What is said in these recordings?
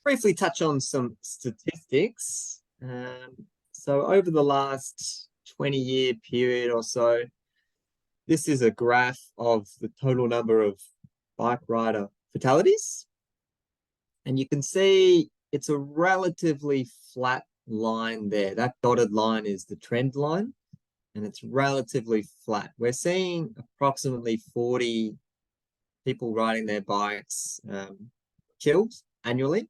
briefly touch on some statistics. So over the last 20-year period or so, this is a graph of the total number of bike rider fatalities. And you can see it's a relatively flat line there. That dotted line is the trend line, and it's relatively flat. We're seeing approximately 40 people riding their bikes killed annually,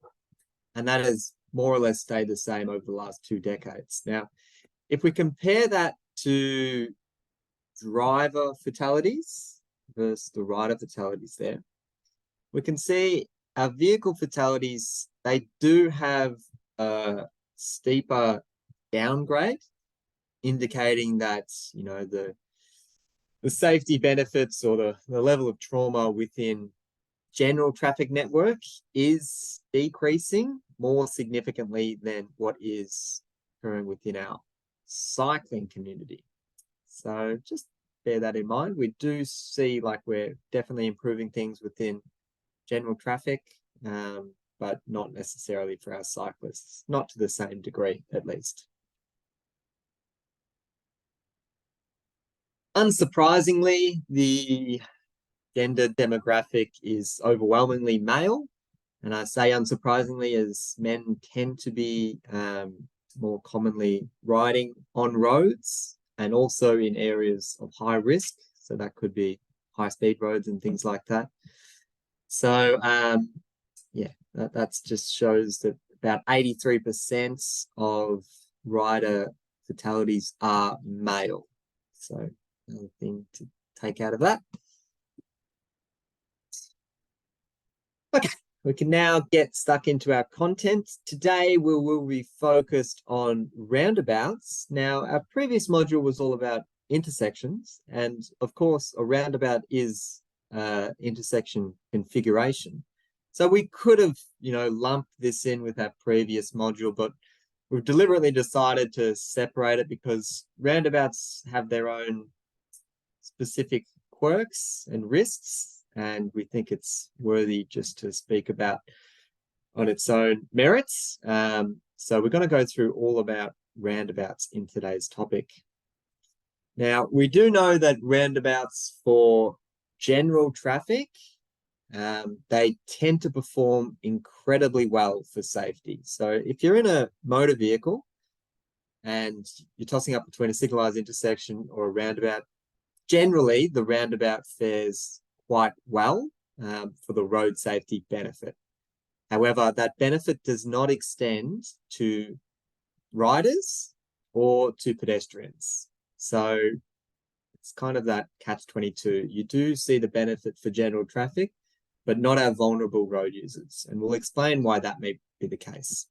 and that has more or less stayed the same over the last 2 decades. Now, if we compare that to driver fatalities versus the rider fatalities there, we can see our vehicle fatalities, they do have a steeper downgrade, indicating that, you know, the safety benefits or the level of trauma within general traffic network is decreasing more significantly than what is occurring within our cycling community. So just bear that in mind. We do see like we're definitely improving things within general traffic, but not necessarily for our cyclists, not to the same degree at least. Unsurprisingly, the gender demographic is overwhelmingly male. And I say unsurprisingly as men tend to be more commonly riding on roads and also in areas of high risk. So that could be high speed roads and things like that. So yeah, that just shows that about 83% of rider fatalities are male. So another thing to take out of that. Okay, we can now get stuck into our content. Today we will be focused on roundabouts. Now, our previous module was all about intersections, and of course, a roundabout is intersection configuration. So we could have, you know, lumped this in with our previous module, but we've deliberately decided to separate it because roundabouts have their own specific quirks and risks, and we think it's worthy just to speak about on its own merits. So we're going to go through all about roundabouts in today's topic. Now, we do know that roundabouts for general traffic, they tend to perform incredibly well for safety. So if you're in a motor vehicle and you're tossing up between a signalized intersection or a roundabout, generally the roundabout fares quite well for the road safety benefit. However, that benefit does not extend to riders or to pedestrians. So it's kind of that catch-22. You do see the benefit for general traffic, but not our vulnerable road users. And we'll explain why that may be the case.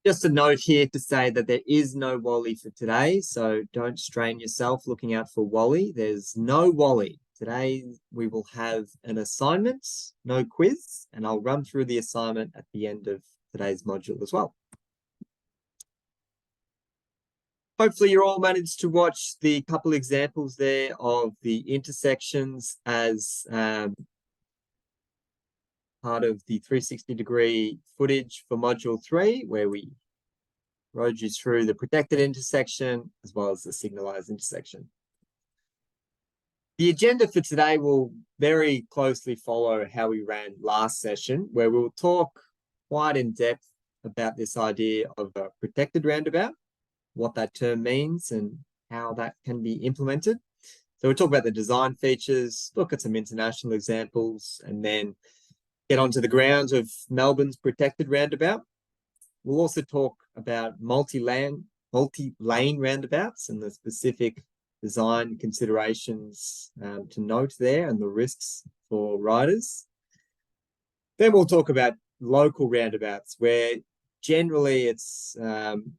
Just a note here to say that there is no WALL-E for today, so don't strain yourself looking out for WALL-E. There's no WALL-E. Today we will have an assignment, no quiz, and I'll run through the assignment at the end of today's module as well. Hopefully you all managed to watch the couple examples there of the intersections as part of the 360-degree footage for Module 3, where we rode you through the protected intersection as well as the signalized intersection. The agenda for today will very closely follow how we ran last session, where we'll talk quite in depth about this idea of a protected roundabout, what that term means and how that can be implemented. So we'll talk about the design features, look at some international examples, and then get onto the grounds of Melbourne's protected roundabout. We'll also talk about multi-lane roundabouts and the specific design considerations to note there and the risks for riders. Then we'll talk about local roundabouts, where generally it's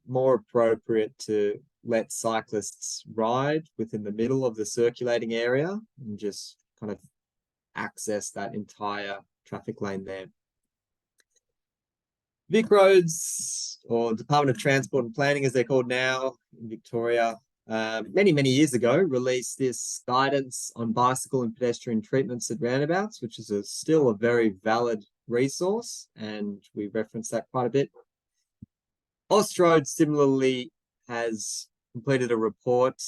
more appropriate to let cyclists ride within the middle of the circulating area and just kind of access that entire traffic lane there. VicRoads, or Department of Transport and Planning as they're called now in Victoria, many years ago released this guidance on bicycle and pedestrian treatments at roundabouts, which is still a very valid resource, and we reference that quite a bit. Austroad similarly has completed a report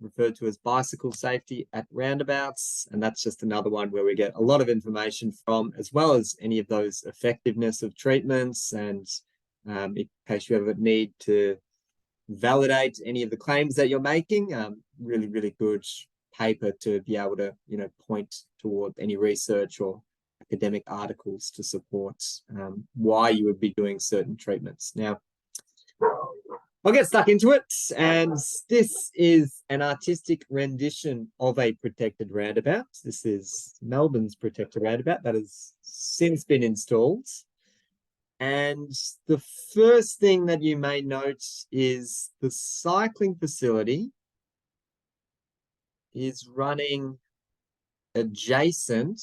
referred to as bicycle safety at roundabouts, and that's just another one where we get a lot of information from, as well as any of those effectiveness of treatments, and in case you ever need to validate any of the claims that you're making, really, really good paper to be able to, point toward any research or academic articles to support why you would be doing certain treatments. Now, I'll get stuck into it, and this is an artistic rendition of a protected roundabout. This is Melbourne's protected roundabout that has since been installed. And the first thing that you may note is the cycling facility is running adjacent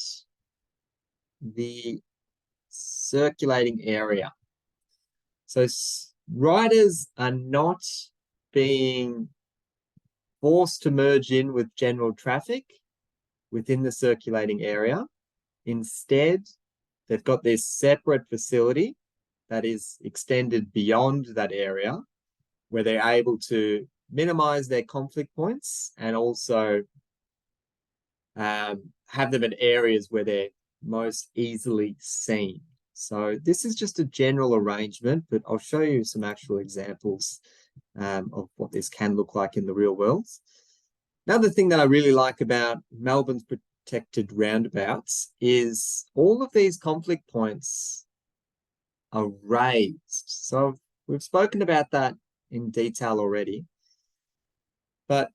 the circulating area. So riders are not being forced to merge in with general traffic within the circulating area. Instead, they've got this separate facility that is extended beyond that area, where they're able to minimize their conflict points and also have them in areas where they're most easily seen. So this is just a general arrangement, but I'll show you some actual examples of what this can look like in the real world. Another thing that I really like about Melbourne's protected roundabouts is all of these conflict points are raised. So we've spoken about that in detail already, but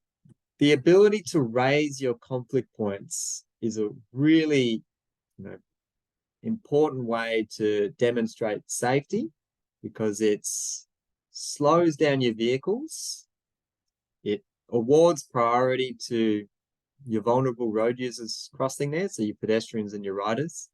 the ability to raise your conflict points is a really, important way to demonstrate safety, because it slows down your vehicles. It awards priority to your vulnerable road users crossing there, so your pedestrians and your riders.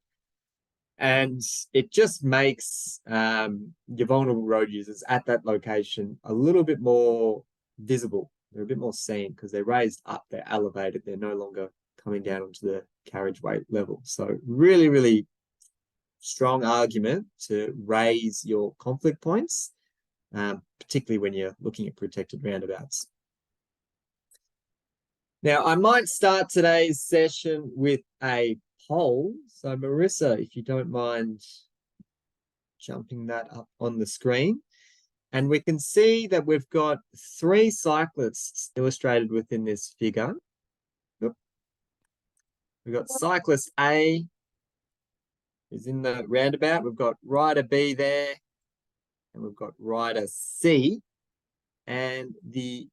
And it just makes your vulnerable road users at that location a little bit more visible. They're a bit more seen because they're raised up, they're elevated, they're no longer coming down onto the carriageway level. So really, really strong argument to raise your conflict points, particularly when you're looking at protected roundabouts. Now, I might start today's session with a poll. So Marissa, if you don't mind jumping that up on the screen. And we can see that we've got 3 cyclists illustrated within this figure. We've got cyclist A is in the roundabout. We've got rider B there, and we've got rider C. And the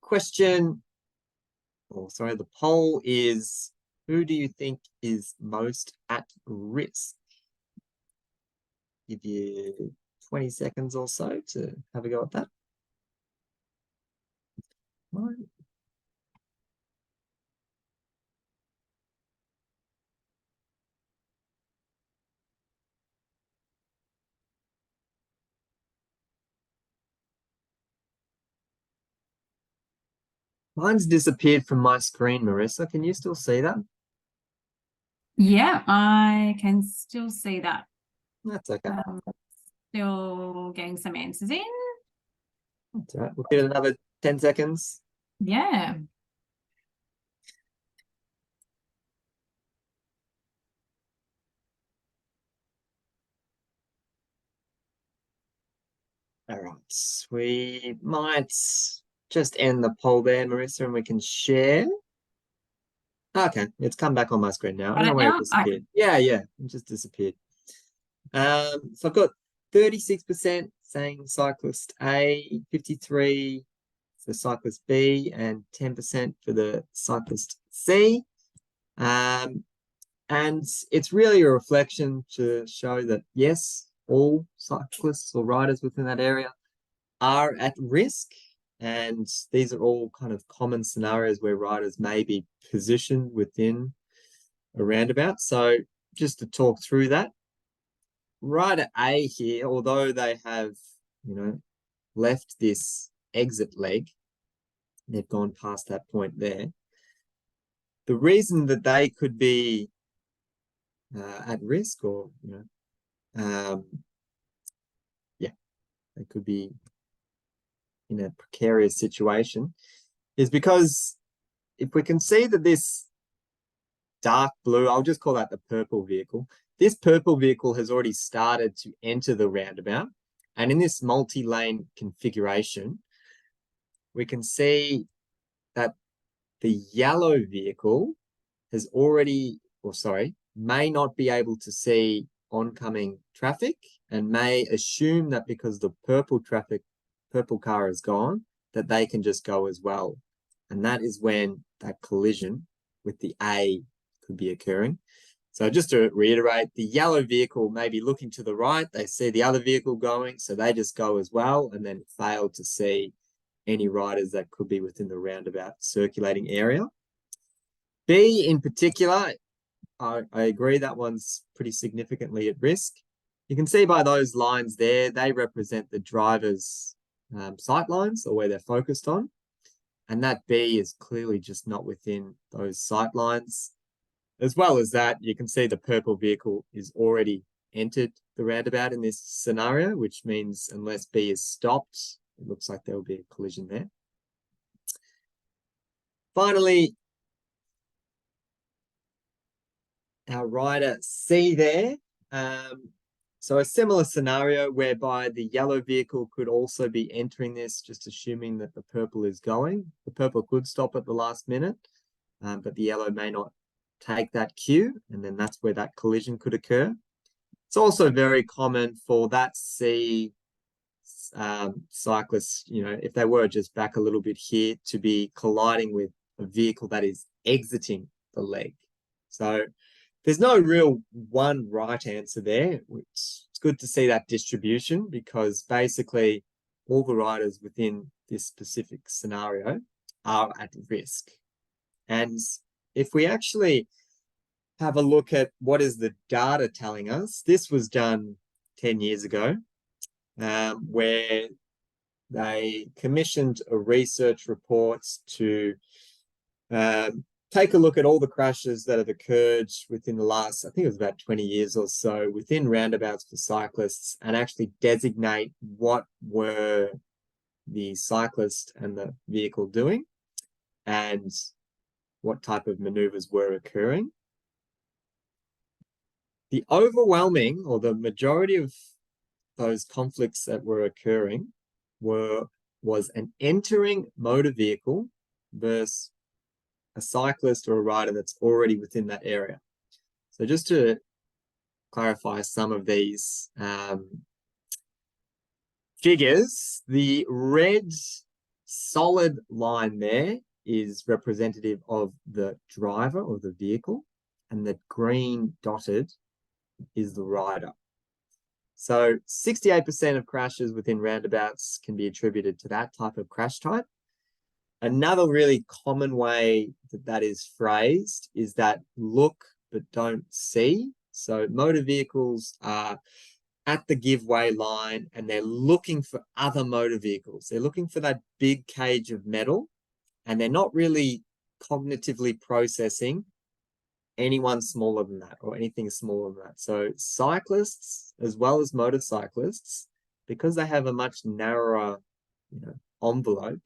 question, the poll is, who do you think is most at risk? Give you 20 seconds or so to have a go at that. Mine's disappeared from my screen, Marissa. Can you still see that? Yeah, I can still see that. That's okay. Still getting some answers in. That's all right. We'll give it another 10 seconds. Yeah. All right. We might just end the poll there, Marissa, and we can share. Okay, it's come back on my screen now. I don't know where it disappeared. Yeah, it just disappeared. So I've got 36% saying cyclist A, 53 for cyclist B, and 10% for the cyclist C. And it's really a reflection to show that, yes, all cyclists or riders within that area are at risk. And these are all kind of common scenarios where riders may be positioned within a roundabout. So just to talk through that, rider A here, although they have, left this exit leg, they've gone past that point there. The reason that they could be at risk, or yeah, they could be in a precarious situation, is because if we can see that this dark blue, I'll just call that the purple vehicle, this purple vehicle has already started to enter the roundabout, and in this multi-lane configuration, we can see that the yellow vehicle has already, or sorry, may not be able to see oncoming traffic, and may assume that because the purple car is gone, that they can just go as well. And that is when that collision with the A could be occurring. So just to reiterate, the yellow vehicle may be looking to the right, they see the other vehicle going, so they just go as well, and then fail to see any riders that could be within the roundabout circulating area. B in particular, I agree that one's pretty significantly at risk. You can see by those lines there, they represent the driver's sight lines, or where they're focused on. And that B is clearly just not within those sight lines. As well as that, you can see the purple vehicle is already entered the roundabout in this scenario, which means unless B is stopped, it looks like there will be a collision there. Finally, our rider C there. So a similar scenario whereby the yellow vehicle could also be entering this, just assuming that the purple is going. The purple could stop at the last minute, but the yellow may not take that cue, and then that's where that collision could occur. It's also very common for that C cyclists, if they were just back a little bit here, to be colliding with a vehicle that is exiting the leg. So there's no real one right answer there, which it's good to see that distribution, because basically all the riders within this specific scenario are at risk. And if we actually have a look at what is the data telling us, this was done 10 years ago, where they commissioned a research report to take a look at all the crashes that have occurred within the last, I think it was about 20 years or so, within roundabouts for cyclists, and actually designate what were the cyclist and the vehicle doing and what type of maneuvers were occurring. The overwhelming, or the majority of those conflicts that were occurring was an entering motor vehicle versus a cyclist or a rider that's already within that area. So just to clarify some of these figures, the red solid line there is representative of the driver or the vehicle, and the green dotted is the rider. So 68% of crashes within roundabouts can be attributed to that type of crash type. Another really common way that is phrased is that look but don't see. So motor vehicles are at the give-way line and they're looking for other motor vehicles. They're looking for that big cage of metal, and they're not really cognitively processing anyone smaller than that or anything smaller than that. So cyclists, as well as motorcyclists, because they have a much narrower envelope,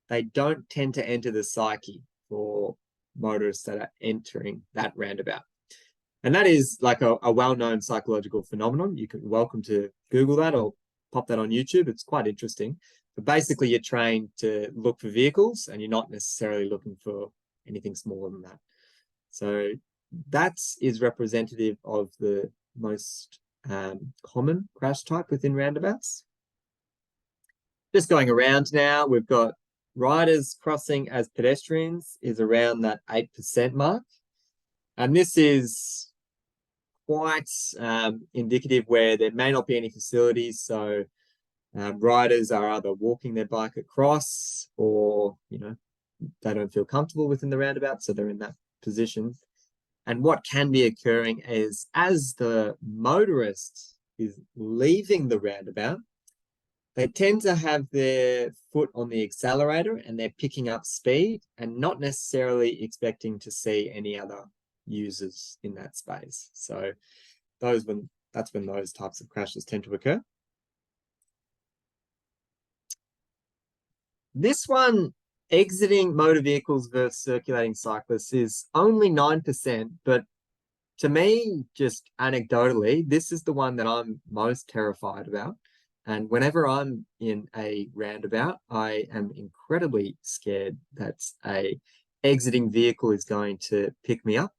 they don't tend to enter the psyche for motorists that are entering that roundabout. And that is like a well-known psychological phenomenon. You can welcome to Google that or pop that on YouTube. It's quite interesting. But basically, you're trained to look for vehicles and you're not necessarily looking for anything smaller than that. So that is representative of the most common crash type within roundabouts. Just going around now, we've got riders crossing as pedestrians is around that 8% mark. And this is quite indicative where there may not be any facilities. So riders are either walking their bike across, or, they don't feel comfortable within the roundabout, so they're in that position. And what can be occurring is, as the motorist is leaving the roundabout, they tend to have their foot on the accelerator and they're picking up speed and not necessarily expecting to see any other users in that space. So that's when those types of crashes tend to occur. This one, exiting motor vehicles versus circulating cyclists, is only 9%, but to me, just anecdotally, this is the one that I'm most terrified about. And whenever I'm in a roundabout, I am incredibly scared that a exiting vehicle is going to pick me up.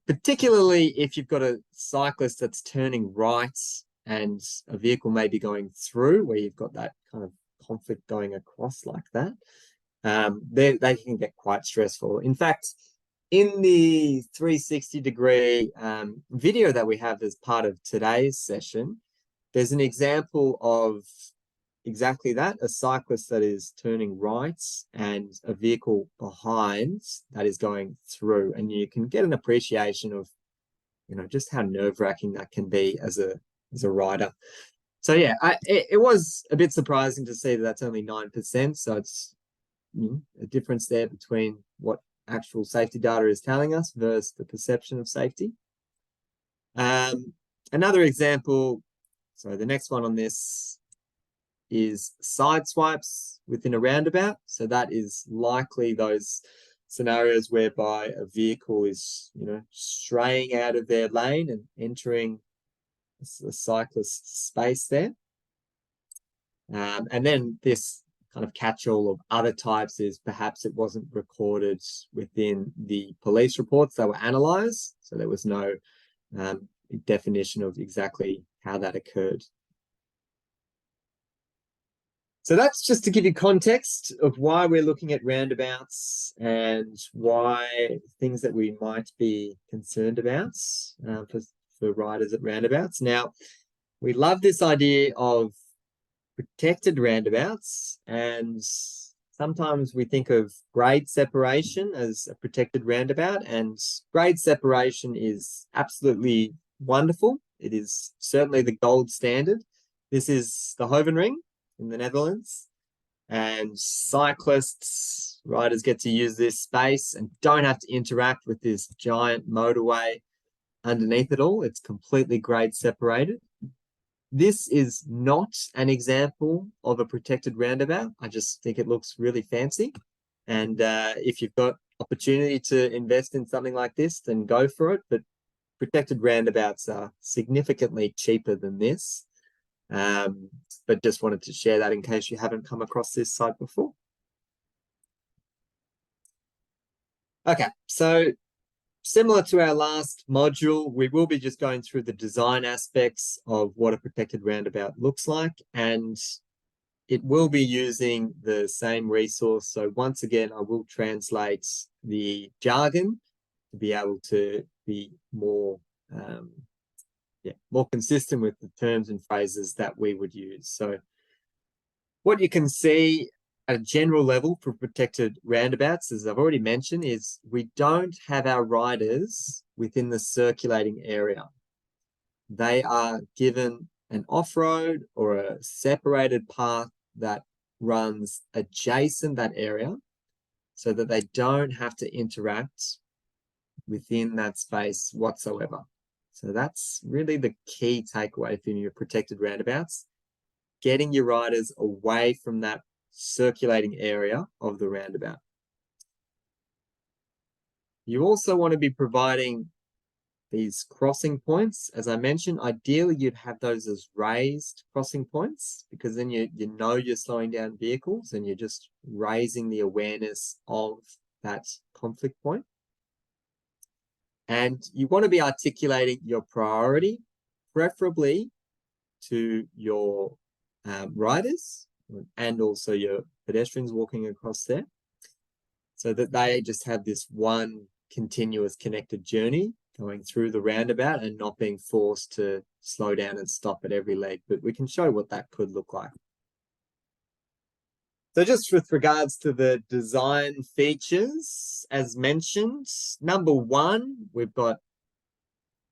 Particularly if you've got a cyclist that's turning right and a vehicle may be going through, where you've got that kind of conflict going across like that. They can get quite stressful. In fact, in the 360-degree video that we have as part of today's session, there's an example of exactly that, a cyclist that is turning right and a vehicle behind that is going through. And you can get an appreciation of, just how nerve-wracking that can be as a rider. So yeah, it was a bit surprising to see that that's only 9%. So it's a difference there between what actual safety data is telling us versus the perception of safety. Another example, so the next one on this is side swipes within a roundabout. So that is likely those scenarios whereby a vehicle is, straying out of their lane and entering the cyclist space there. And then this kind of catch-all of other types is perhaps it wasn't recorded within the police reports that were analysed, so there was no definition of exactly how that occurred. So that's just to give you context of why we're looking at roundabouts and why things that we might be concerned about for riders at roundabouts. Now, we love this idea of protected roundabouts, and sometimes we think of grade separation as a protected roundabout, and grade separation is absolutely wonderful. It is certainly the gold standard. This is the Hovenring in the Netherlands, and cyclists, riders get to use this space and don't have to interact with this giant motorway underneath it all. It's completely grade separated. This is not an example of a protected roundabout. I just think it looks really fancy. And if you've got opportunity to invest in something like this, then go for it. But protected roundabouts are significantly cheaper than this. But just wanted to share that in case you haven't come across this site before. Okay, so similar to our last module, we will be just going through the design aspects of what a protected roundabout looks like, and it will be using the same resource. So once again, I will translate the jargon to be able to be more consistent with the terms and phrases that we would use. So what you can see at a general level for protected roundabouts, as I've already mentioned, is we don't have our riders within the circulating area. They are given an off-road or a separated path that runs adjacent that area so that they don't have to interact within that space whatsoever. So that's really the key takeaway from your protected roundabouts, getting your riders away from that circulating area of the roundabout. You also want to be providing these crossing points. As I mentioned, ideally you'd have those as raised crossing points, because then you know you're slowing down vehicles and you're just raising the awareness of that conflict point. And you want to be articulating your priority, preferably to your riders and also your pedestrians walking across there, so that they just have this one continuous connected journey going through the roundabout and not being forced to slow down and stop at every leg. But we can show what that could look like. So just with regards to the design features, as mentioned, number one, we've got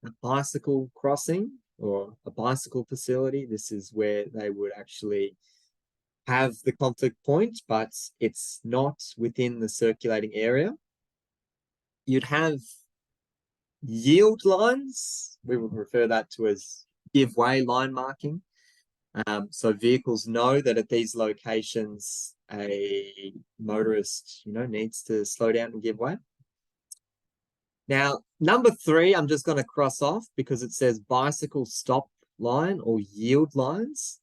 a bicycle crossing or a bicycle facility. This is where they would actually have the conflict point, but it's not within the circulating area. You'd have yield lines, we would refer that to as give way line marking. So vehicles know that at these locations, a motorist, needs to slow down and give way. Now, number 3, I'm just going to cross off because it says bicycle stop line or yield lines.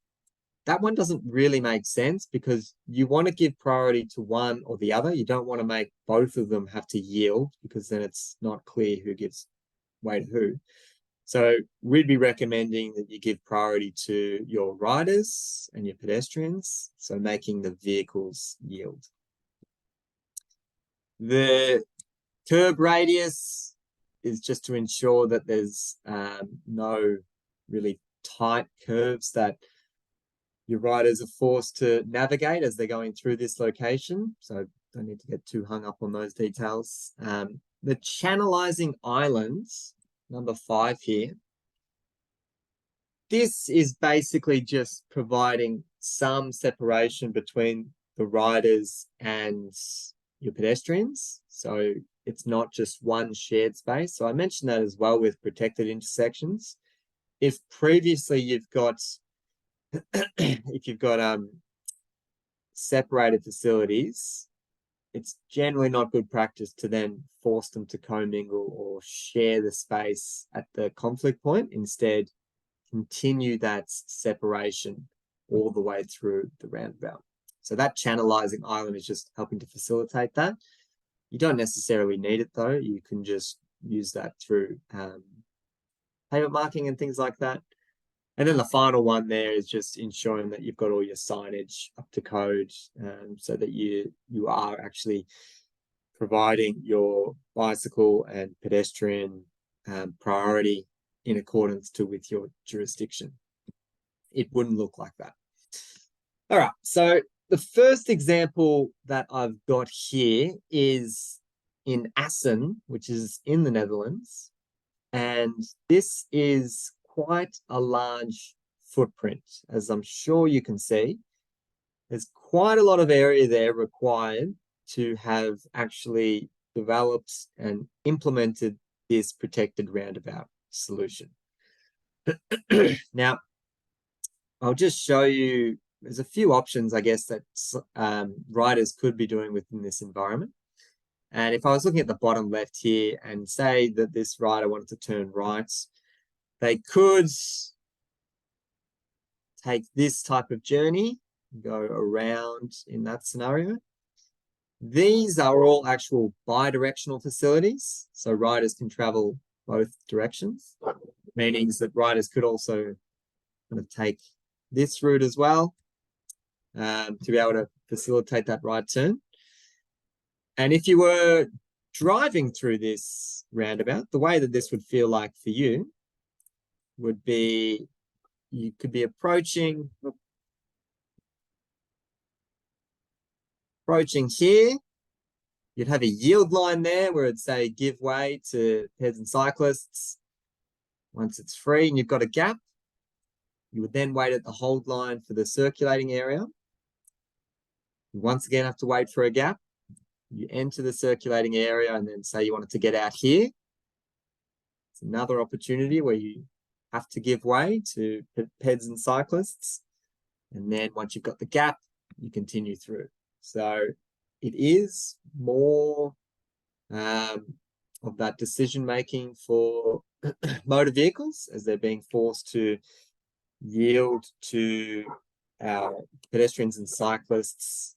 That one doesn't really make sense because you want to give priority to one or the other. You don't want to make both of them have to yield because then it's not clear who gives way to who. So we'd be recommending that you give priority to your riders and your pedestrians, so making the vehicles yield. The curb radius is just to ensure that there's no really tight curves that your riders are forced to navigate as they're going through this location. So don't need to get too hung up on those details. The channelizing islands, number 5 here. This is basically just providing some separation between the riders and your pedestrians. So it's not just one shared space. So I mentioned that as well with protected intersections. If previously you've got separated facilities, it's generally not good practice to then force them to commingle or share the space at the conflict point. Instead, continue that separation all the way through the roundabout. So that channelizing island is just helping to facilitate that. You don't necessarily need it though. You can just use that through pavement marking and things like that. And then the final one there is just ensuring that you've got all your signage up to code, so that you are actually providing your bicycle and pedestrian priority in accordance with your jurisdiction. It wouldn't look like that. All right, so the first example that I've got here is in Assen, which is in the Netherlands. And this is quite a large footprint, as I'm sure you can see. There's quite a lot of area there required to have actually developed and implemented this protected roundabout solution. Now, I'll just show you, there's a few options, I guess, that riders could be doing within this environment. And if I was looking at the bottom left here and say that this rider wanted to turn right, they could take this type of journey, go around in that scenario. These are all actual bi-directional facilities, so riders can travel both directions, meaning that riders could also kind of take this route as well to be able to facilitate that right turn. And if you were driving through this roundabout, the way that this would feel like for you would be, you could be approaching here. You'd have a yield line there where it'd say give way to pedestrians and cyclists. Once it's free and you've got a gap, you would then wait at the hold line for the circulating area. You once again have to wait for a gap. You enter the circulating area and then say you wanted to get out here. It's another opportunity where you have to give way to pedestrians and cyclists. And then once you've got the gap, you continue through. So it is more of that decision making for motor vehicles as they're being forced to yield to our pedestrians and cyclists,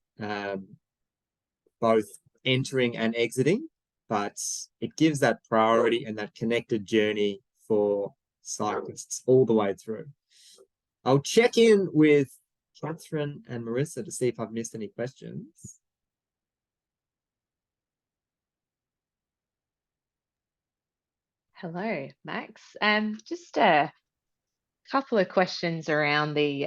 both entering and exiting, but it gives that priority and that connected journey for cyclists all the way through. I'll check in with Catherine and Marissa to see if I've missed any questions. Hello, Max. Just a couple of questions around the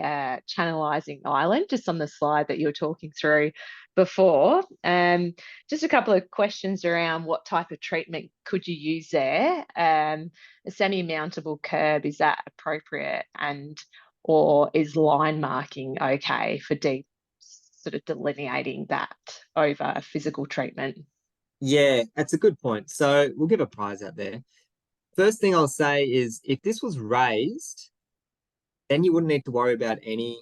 channelizing island, just on the slide that you were talking through before. Just a couple of questions around what type of treatment could you use there? A semi-mountable curb, is that appropriate? Or is line marking okay for sort of delineating that over physical treatment? Yeah, that's a good point. So we'll give a prize out there. First thing I'll say is if this was raised, then you wouldn't need to worry about any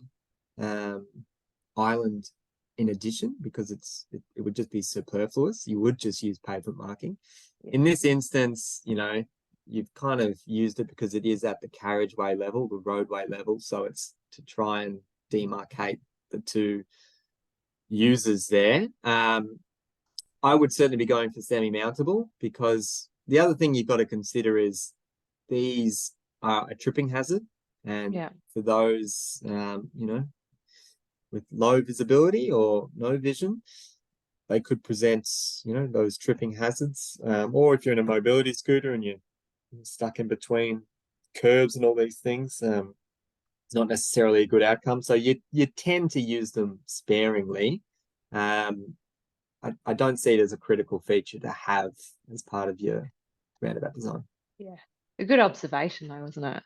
island in addition, because it would just be superfluous. You would just use pavement marking. In this instance, you know, you've kind of used it because it is at the carriageway level, the roadway level. So it's to try and demarcate the two users there. I would certainly be going for semi-mountable, because the other thing you've got to consider is these are a tripping hazard. And for those, you know, with low visibility or no vision, they could present, you know, those tripping hazards. Or if you're in a mobility scooter and you're stuck in between curbs and all these things, it's not necessarily a good outcome. So you tend to use them sparingly. I don't see it as a critical feature to have as part of your roundabout design. Yeah, a good observation though, wasn't it?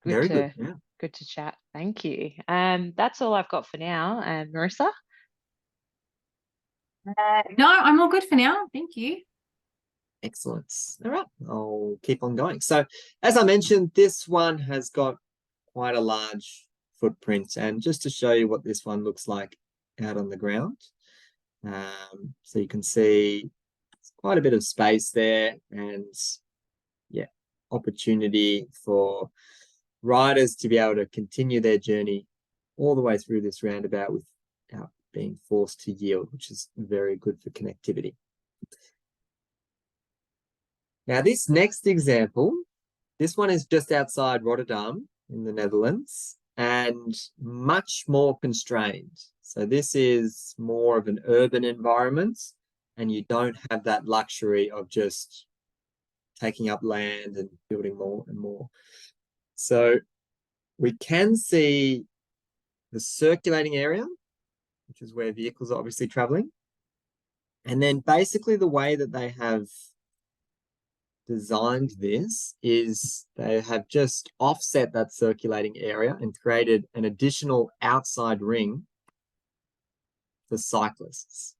Very good. Yeah. Good to chat. Thank you. That's all I've got for now. Marissa? No, I'm all good for now. Thank you. Excellent. All right, I'll keep on going. So as I mentioned, this one has got quite a large footprint, and just to show you what this one looks like out on the ground. So you can see quite a bit of space there, and yeah, opportunity for riders to be able to continue their journey all the way through this roundabout without being forced to yield, which is very good for connectivity. Now, this next example, this one is just outside Rotterdam in the Netherlands and much more constrained. So this is more of an urban environment, and you don't have that luxury of just taking up land and building more and more. So we can see the circulating area, which is where vehicles are obviously traveling. And then basically the way that they have designed this is they have just offset that circulating area and created an additional outside ring for cyclists.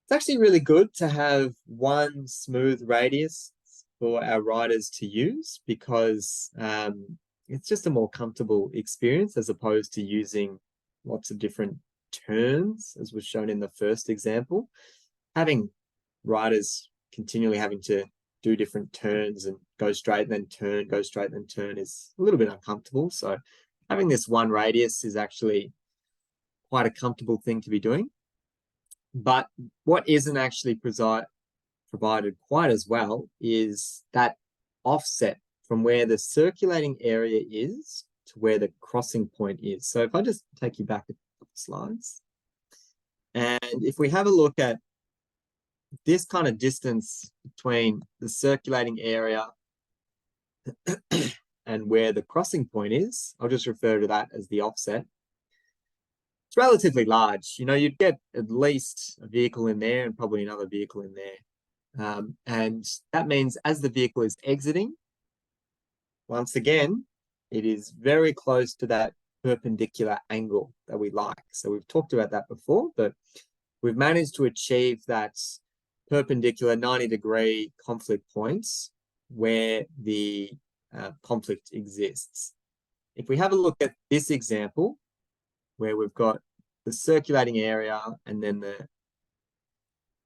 It's actually really good to have one smooth radius for our riders to use, because it's just a more comfortable experience as opposed to using lots of different turns, as was shown in the first example. Having riders continually having to do different turns and go straight, then turn, go straight, then turn is a little bit uncomfortable. So having this one radius is actually quite a comfortable thing to be doing. But what isn't actually provided quite as well is that offset from where the circulating area is to where the crossing point is. So if I just take you back a couple slides, and if we have a look at this kind of distance between the circulating area and where the crossing point is, I'll just refer to that as the offset. It's relatively large. You know, you'd get at least a vehicle in there and probably another vehicle in there. And that means as the vehicle is exiting, once again, it is very close to that perpendicular angle that we like. So we've talked about that before, but we've managed to achieve that perpendicular 90-degree conflict points where the conflict exists. If we have a look at this example, where we've got the circulating area and then the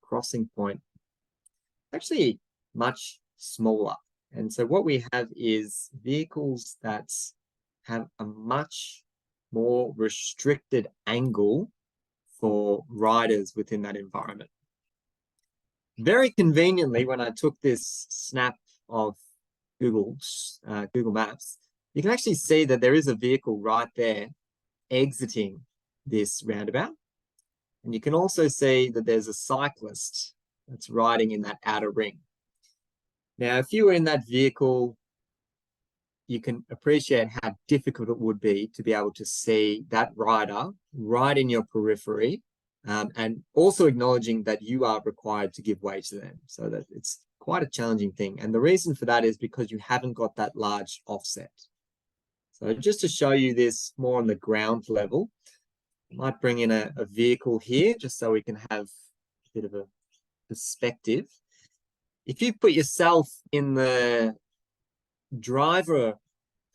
crossing point, actually much smaller. And so what we have is vehicles that have a much more restricted angle for riders within that environment. Very conveniently, when I took this snap of Google Maps, you can actually see that there is a vehicle right there exiting this roundabout. And you can also see that there's a cyclist that's riding in that outer ring. Now, if you were in that vehicle, you can appreciate how difficult it would be to be able to see that rider right in your periphery, and also acknowledging that you are required to give way to them. So that it's quite a challenging thing. And the reason for that is because you haven't got that large offset. So just to show you this more on the ground level, I might bring in a vehicle here just so we can have a bit of a perspective. if you put yourself in the driver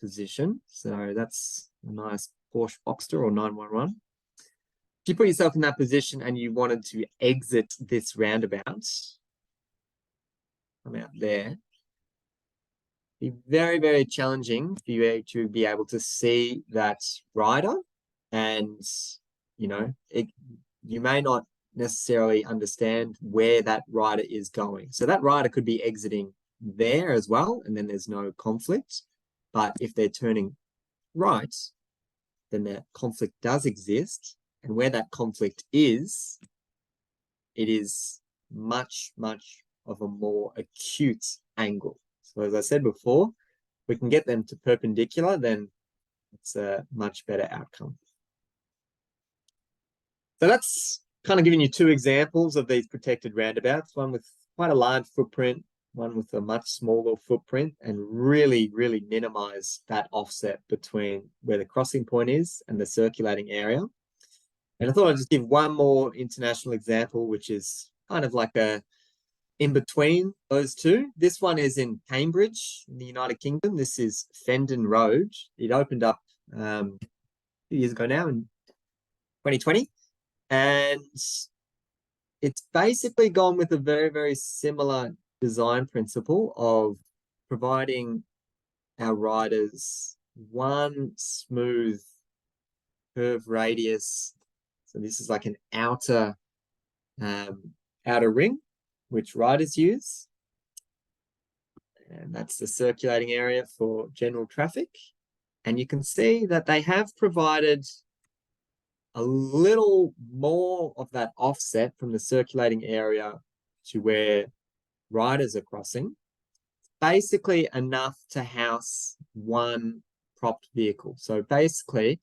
position, so that's a nice Porsche Boxster or 911. If you put yourself in that position and you wanted to exit this roundabout, come out there, be very, very challenging for you to be able to see that rider. And, you know, you may not necessarily understand where that rider is going. So that rider could be exiting there as well, and then there's no conflict. But if they're turning right, then that conflict does exist. And where that conflict is, it is much, much of a more acute angle. So as I said before, we can get them to perpendicular, then it's a much better outcome. So that's kind of giving you two examples of these protected roundabouts, one with quite a large footprint, one with a much smaller footprint, and really, really minimize that offset between where the crossing point is and the circulating area. And I thought I'd just give one more international example, which is kind of like a in between those two. This one is in Cambridge, in the United Kingdom. This is Fendon Road. It opened up a few years ago now in 2020. And it's basically gone with a very, very similar design principle of providing our riders one smooth curve radius. So this is like an outer ring, which riders use. And that's the circulating area for general traffic. And you can see that they have provided a little more of that offset from the circulating area to where riders are crossing. Basically enough to house one propped vehicle. So basically,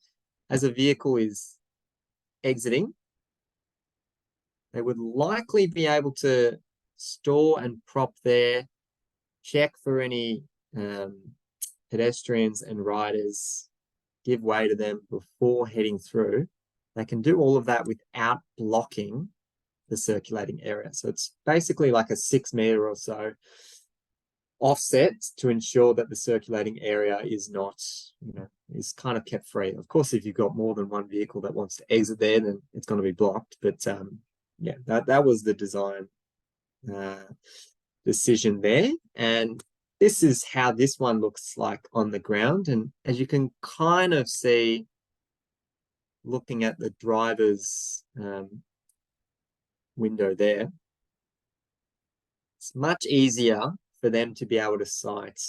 as a vehicle is exiting, they would likely be able to store and prop there, check for any pedestrians and riders, give way to them before heading through. They can do all of that without blocking the circulating area. So it's basically like a 6 meter or so offset to ensure that the circulating area is not, you know, is kind of kept free. Of course, if you've got more than one vehicle that wants to exit there, then it's going to be blocked. But yeah, that was the design decision there. And this is how this one looks like on the ground. And as you can kind of see, looking at the driver's window there, it's much easier for them to be able to sight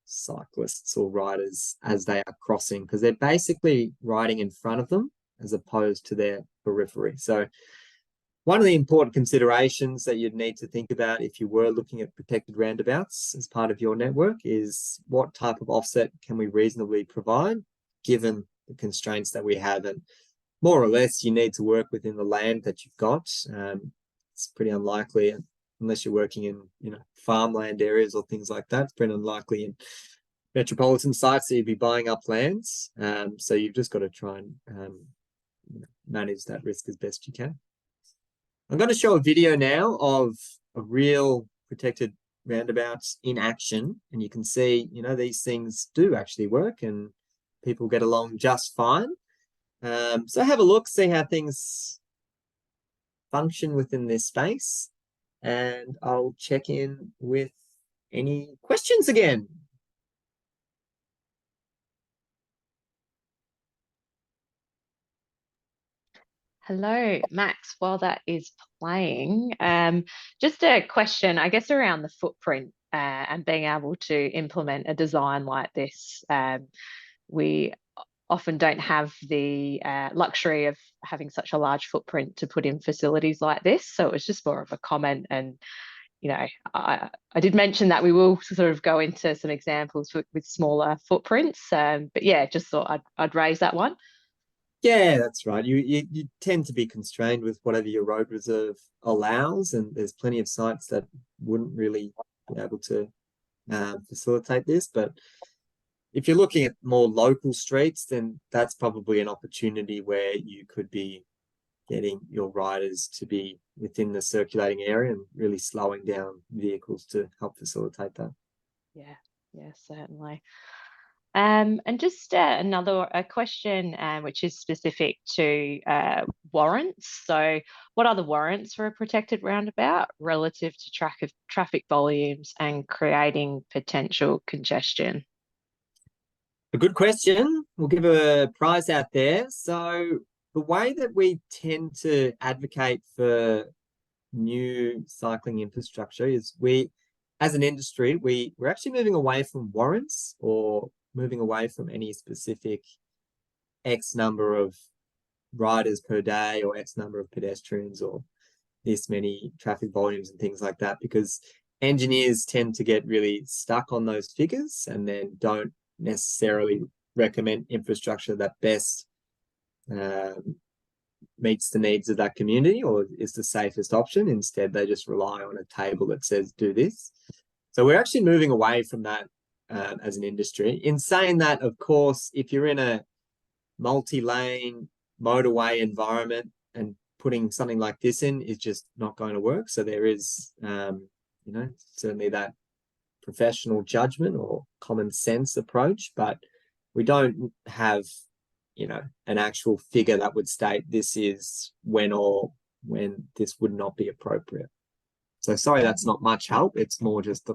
cyclists or riders as they are crossing, because they're basically riding in front of them as opposed to their periphery. So one of the important considerations that you'd need to think about if you were looking at protected roundabouts as part of your network is what type of offset can we reasonably provide given the constraints that we have. And more or less, you need to work within the land that you've got. It's pretty unlikely, unless you're working in, you know, farmland areas or things like that. It's pretty unlikely in metropolitan sites that you'd be buying up lands. So you've just got to try and manage that risk as best you can. I'm going to show a video now of a real protected roundabouts in action, and you can see, you know, these things do actually work and people get along just fine. So have a look, see how things function within this space, and I'll check in with any questions again. Hello, Max. While that is playing, just a question, I guess, around the footprint and being able to implement a design like this. We often don't have the luxury of having such a large footprint to put in facilities like this. So it was just more of a comment. And, you know, I did mention that we will sort of go into some examples with smaller footprints. But yeah, just thought I'd raise that one. Yeah, that's right. You tend to be constrained with whatever your road reserve allows, and there's plenty of sites that wouldn't really be able to facilitate this. But if you're looking at more local streets, then that's probably an opportunity where you could be getting your riders to be within the circulating area and really slowing down vehicles to help facilitate that. Yeah, certainly. And just another question, which is specific to warrants. So, what are the warrants for a protected roundabout relative to traffic volumes and creating potential congestion? A good question. We'll give a prize out there. So, the way that we tend to advocate for new cycling infrastructure is as an industry, we're actually moving away from warrants or moving away from any specific X number of riders per day or X number of pedestrians or this many traffic volumes and things like that, because engineers tend to get really stuck on those figures and then don't necessarily recommend infrastructure that best meets the needs of that community or is the safest option. Instead, they just rely on a table that says do this. So we're actually moving away from that as an industry. In saying that, of course, if you're in a multi-lane motorway environment and putting something like this in is just not going to work. So there is, certainly that professional judgment or common sense approach, but we don't have, an actual figure that would state this is when this would not be appropriate. So sorry, that's not much help. It's more just the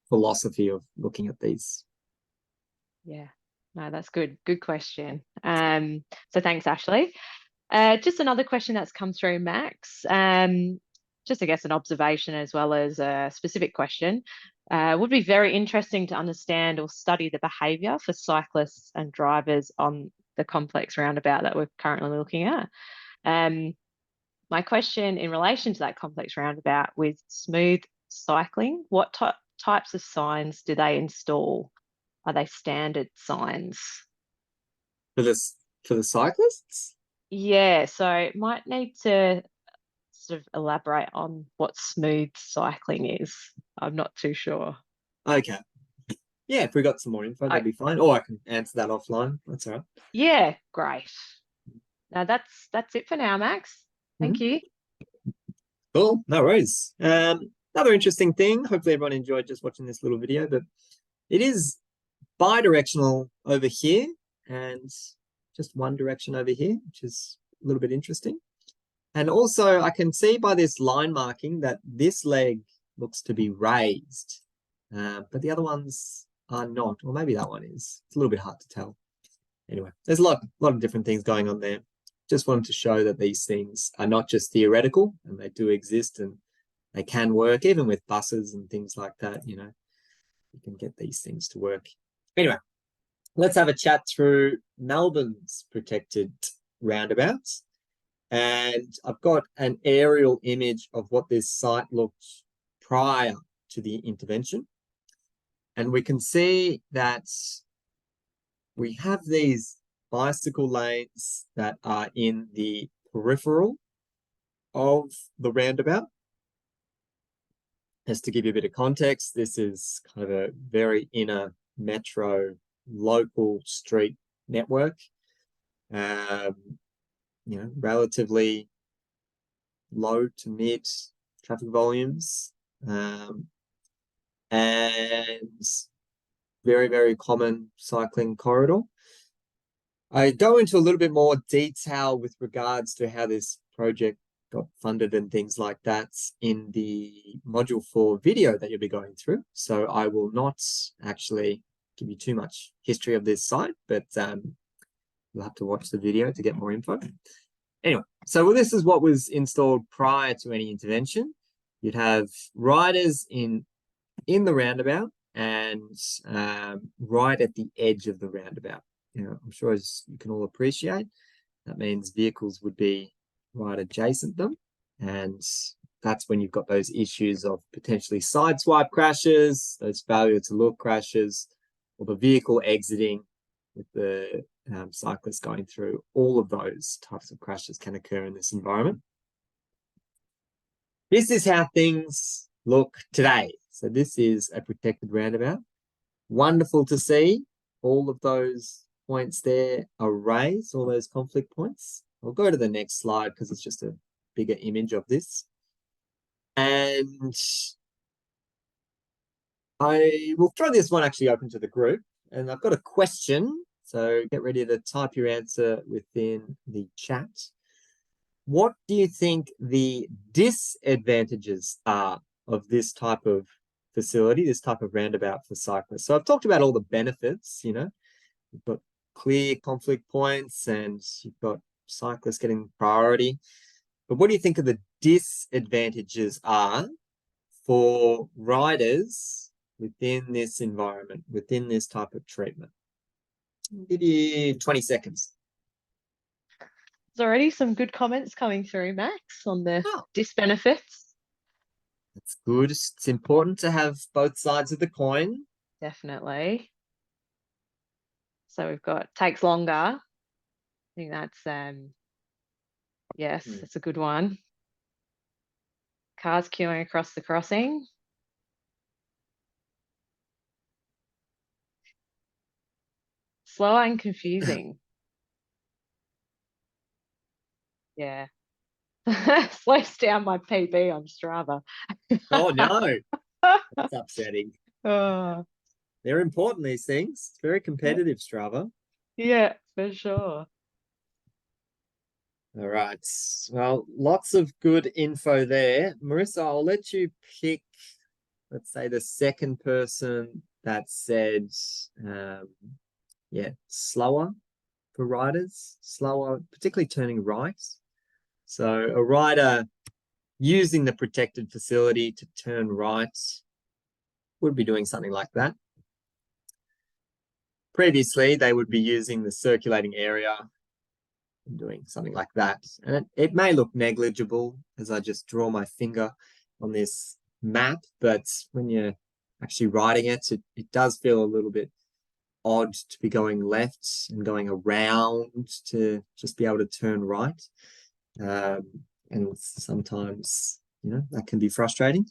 philosophy of looking at these. Yeah, no, that's good. Good question. So thanks, Ashley. Just another question that's come through, Max. Just, I guess, an observation as well as a specific question. Would be very interesting to understand or study the behaviour for cyclists and drivers on the complex roundabout that we're currently looking at. My question in relation to that complex roundabout with smooth cycling, what types of signs do they install? Are they standard signs? For the cyclists? Yeah, so might need to sort of elaborate on what smooth cycling is. I'm not too sure. Okay. Yeah, if we got some more info, that'd be fine. Or I can answer that offline. That's all right. Yeah, great. Now that's it for now, Max. Thank you. Cool, no worries. Another interesting thing, hopefully everyone enjoyed just watching this little video, but it is bi-directional over here and just one direction over here, which is a little bit interesting. And also I can see by this line marking that this leg looks to be raised, but the other ones are not, or maybe that one is. It's a little bit hard to tell. Anyway, there's a lot of different things going on there. Just wanted to show that these things are not just theoretical and they do exist and they can work, even with buses and things like that. You can get these things to work. Anyway, let's have a chat through Melbourne's protected roundabouts. And I've got an aerial image of what this site looked prior to the intervention. And we can see that we have these bicycle lanes that are in the peripheral of the roundabout. Just to give you a bit of context, this is kind of a very inner metro local street network. Relatively low to mid traffic volumes, and very, very common cycling corridor. I go into a little bit more detail with regards to how this project got funded and things like that in the Module 4 video that you'll be going through. So I will not actually give you too much history of this site, but you'll have to watch the video to get more info. Anyway, so this is what was installed prior to any intervention. You'd have riders in the roundabout and right at the edge of the roundabout. I'm sure, as you can all appreciate, that means vehicles would be right adjacent them, and that's when you've got those issues of potentially sideswipe crashes, those failure to look crashes, or the vehicle exiting with the cyclist going through. All of those types of crashes can occur in this environment. This is how things look today. So this is a protected roundabout. Wonderful to see. All of those points there are raised, all those conflict points. I'll go to the next slide because it's just a bigger image of this. And I will throw this one actually open to the group. And I've got a question, so get ready to type your answer within the chat. What do you think the disadvantages are of this type of facility, this type of roundabout for cyclists? So I've talked about all the benefits, you know, you've got clear conflict points and you've got cyclists getting priority. But what do you think of the disadvantages are for riders within this environment, within this type of treatment? I'll give you 20 seconds. There's already some good comments coming through, Max, on the disbenefits. That's good. It's important to have both sides of the coin. Definitely. So we've got takes longer. I think that's yes, that's a good one. Cars queuing across the crossing. Slower and confusing. Yeah. Slows down my PB on Strava. Oh no, that's upsetting. Oh, They're important, these things. It's very competitive, Strava. yeah, for sure. All right. Well, lots of good info there. Marissa, I'll let you pick, let's say, the second person that said, yeah, slower for riders, slower, particularly turning right. So a rider using the protected facility to turn right would be doing something like that. Previously, they would be using the circulating area and doing something like that. And it may look negligible as I just draw my finger on this map, but when you're actually riding it, it does feel a little bit odd to be going left and going around to just be able to turn right. And sometimes, you know, that can be frustrating.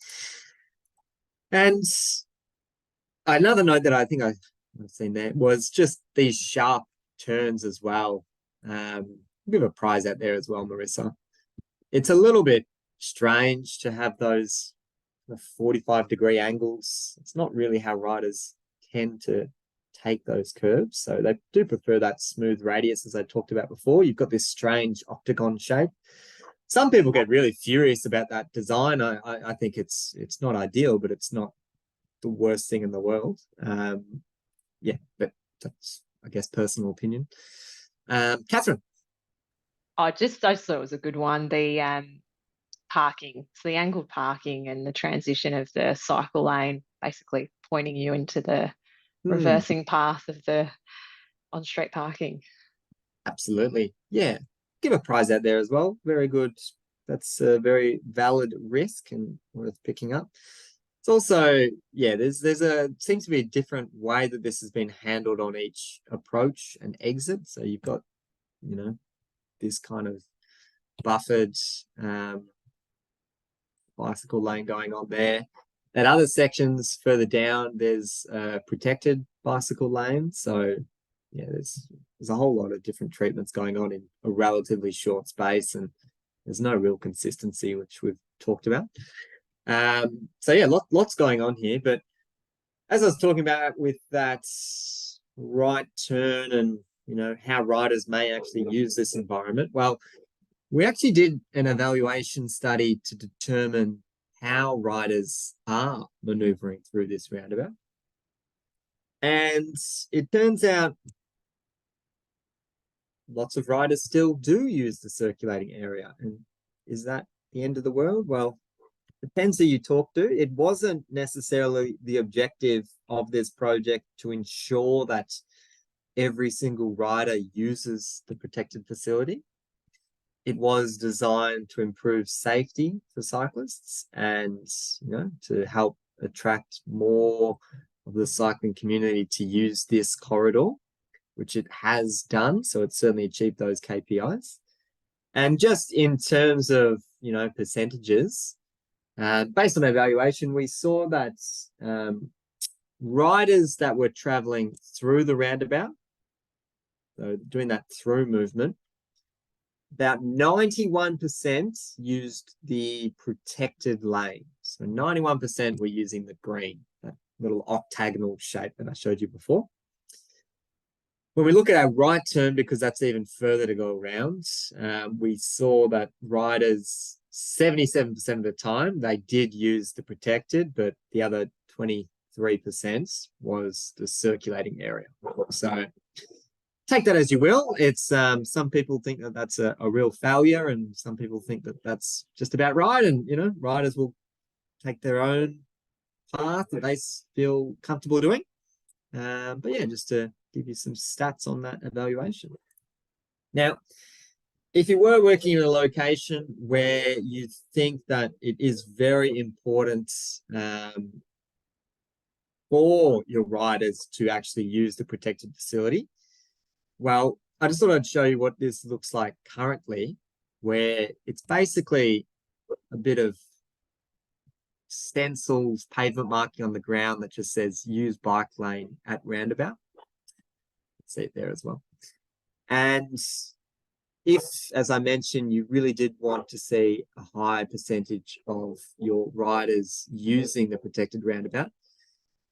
And another note that I think I've seen there was just these sharp turns as well. Give a prize out there as well, Marissa. It's a little bit strange to have those 45-degree angles. It's not really how riders tend to take those curves. So they do prefer that smooth radius, as I talked about before. You've got this strange octagon shape. Some people get really furious about that design. I think it's not ideal, but it's not the worst thing in the world. Yeah, but that's, I guess, personal opinion. Catherine. I just thought it was a good one. The parking, so the angled parking and the transition of the cycle lane, basically pointing you into the reversing path of the on-street parking. Absolutely. Yeah. Give a prize out there as well. Very good. That's a very valid risk and worth picking up. It's also, yeah, there's seems to be a different way that this has been handled on each approach and exit. So you've got, you know, this kind of buffered bicycle lane going on there. At other sections further down, there's a protected bicycle lane. So yeah, there's a whole lot of different treatments going on in a relatively short space, and there's no real consistency, which we've talked about. So yeah, lots going on here. But as I was talking about with that right turn and, you know, how riders may actually use this environment, well, we actually did an evaluation study to determine how riders are maneuvering through this roundabout. And it turns out lots of riders still do use the circulating area. And is that the end of the world? Well, depends who you talk to. It wasn't necessarily the objective of this project to ensure that every single rider uses the protected facility. It was designed to improve safety for cyclists and, you know, to help attract more of the cycling community to use this corridor, which it has done. So it's certainly achieved those KPIs. And just in terms of, you know, percentages, based on evaluation, we saw that riders that were traveling through the roundabout, so doing that through movement, about 91% used the protected lane. So 91% were using the green, that little octagonal shape that I showed you before. When we look at our right turn, because that's even further to go around, we saw that riders 77% of the time they did use the protected, but the other 23% was the circulating area. So take that as you will. It's some people think that that's a real failure, and some people think that that's just about right. And riders will take their own path that they feel comfortable doing. But yeah, just to give you some stats on that evaluation. Now, if you were working in a location where you think that it is very important for your riders to actually use the protected facility, well, I just thought I'd show you what this looks like currently, where it's basically a bit of stencils, pavement marking on the ground that just says use bike lane at roundabout. See it there as well. And if, as I mentioned, you really did want to see a high percentage of your riders using the protected roundabout,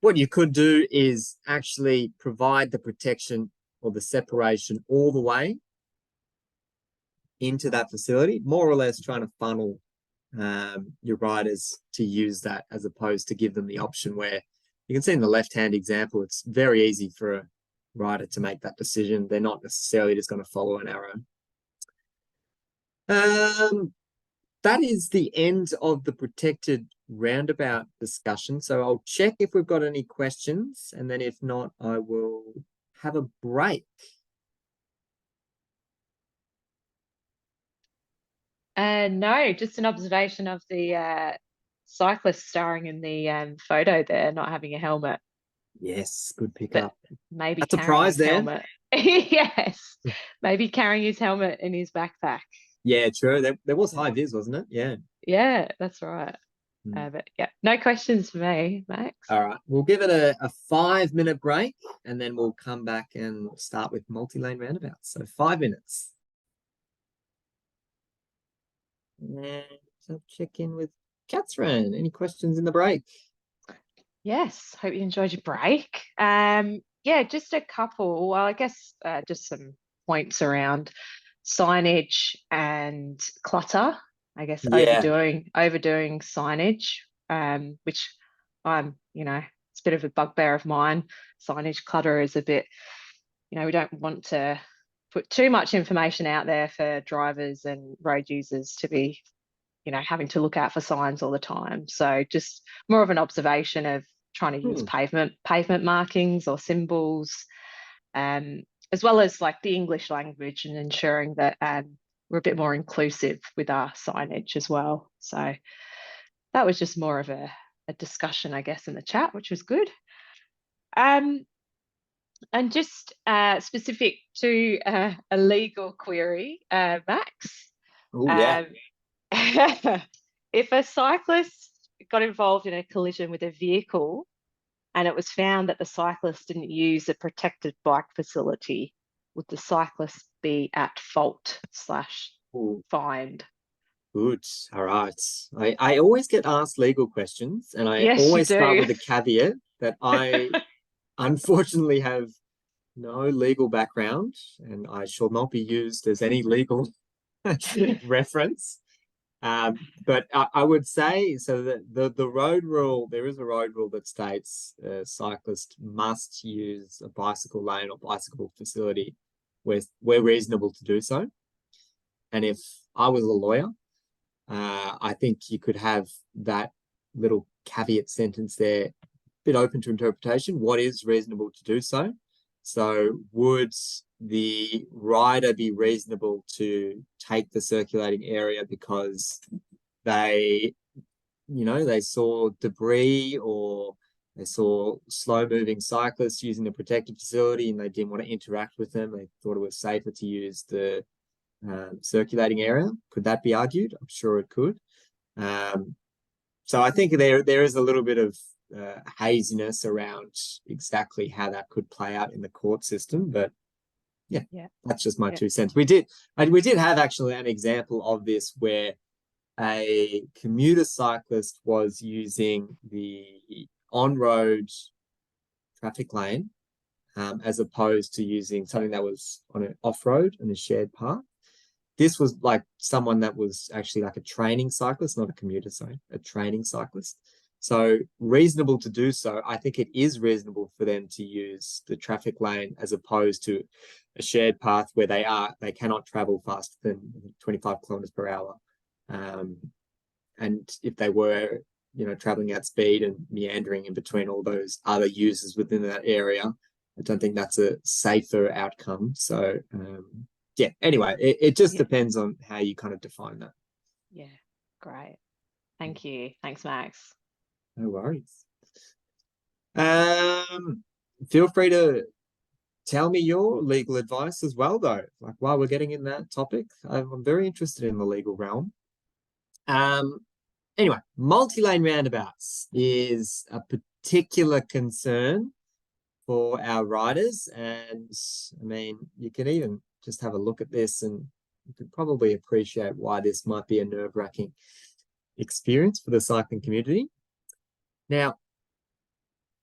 what you could do is actually provide the protection or the separation all the way into that facility, more or less trying to funnel your riders to use that, as opposed to give them the option where you can see in the left-hand example, it's very easy for a rider to make that decision. They're not necessarily just going to follow an arrow. That is the end of the protected roundabout discussion. So I'll check if we've got any questions, and then if not, I will have a break. No, just an observation of the cyclist starring in the photo there, not having a helmet. Yes, good pick But up. maybe That's a carrying prize his there. helmet. Yes, maybe carrying his helmet in his backpack. Yeah, true. There was high vis, wasn't it? Yeah. Yeah, that's right. Mm. But yeah, no questions for me, Max. All right. We'll give it a 5-minute break, and then we'll come back and start with multi-lane roundabouts. So 5 minutes. And I'll check in with Catherine. Any questions in the break? Yes, hope you enjoyed your break. Yeah, just a couple. Well, I guess just some points around signage and clutter. I guess Yeah. overdoing signage, which it's a bit of a bugbear of mine. Signage clutter is a bit, we don't want to put too much information out there for drivers and road users to be, having to look out for signs all the time. So just more of an observation of trying to use pavement markings or symbols, as well as like the English language, and ensuring that we're a bit more inclusive with our signage as well. So that was just more of a discussion, I guess, in the chat, which was good. And just specific to a legal query, Max. Oh, yeah. If a cyclist got involved in a collision with a vehicle and it was found that the cyclist didn't use a protected bike facility, would the cyclist be at fault / fined? Good. All right. I always get asked legal questions, and I Yes, you always start do. with a caveat that I unfortunately have no legal background, and I shall not be used as any legal reference. But I would say, so that the road rule, there is a road rule that states a cyclist must use a bicycle lane or bicycle facility where reasonable to do so. And if I was a lawyer, I think you could have that little caveat sentence there, a bit open to interpretation. What is reasonable to do so? So would the rider be reasonable to take the circulating area because they saw debris, or they saw slow moving cyclists using the protected facility and they didn't want to interact with them? They thought it was safer to use the circulating area. Could that be argued? I'm sure it could. So I think there is a little bit of haziness around exactly how that could play out in the court system, but That's just my Yeah. 2 cents. We did have actually an example of this where a commuter cyclist was using the on-road traffic lane as opposed to using something that was on an off-road and a shared path. This was like someone that was actually like a training cyclist, not a commuter, sorry, a training cyclist. So reasonable to do so. I think it is reasonable for them to use the traffic lane as opposed to a shared path where they cannot travel faster than 25 kilometers per hour. And if they were, traveling at speed and meandering in between all those other users within that area, I don't think that's a safer outcome. So, anyway, it just depends on how you kind of define that. Yeah, great. Thank you. Thanks, Max. No worries. Feel free to tell me your legal advice as well, though. Like while we're getting in that topic, I'm very interested in the legal realm. Anyway, multi-lane roundabouts is a particular concern for our riders. And I mean, you can even just have a look at this and you could probably appreciate why this might be a nerve-wracking experience for the cycling community. Now,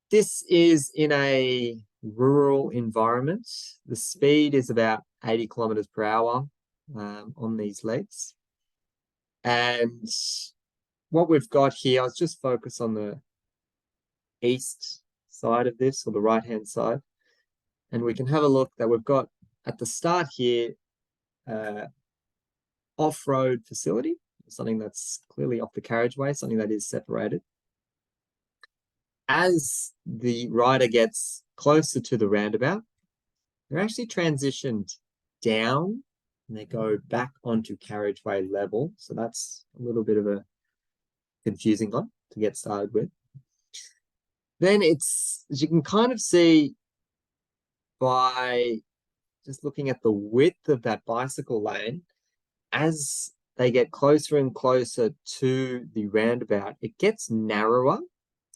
this is in a rural environment. The speed is about 80 kilometers per hour on these legs. And what we've got here, I'll just focus on the east side of this, or the right-hand side. And we can have a look that we've got at the start here, off-road facility, something that's clearly off the carriageway, something that is separated. As the rider gets closer to the roundabout, they're actually transitioned down and they go back onto carriageway level. So that's a little bit of a confusing one to get started with. Then it's, as you can kind of see by just looking at the width of that bicycle lane, as they get closer and closer to the roundabout, it gets narrower.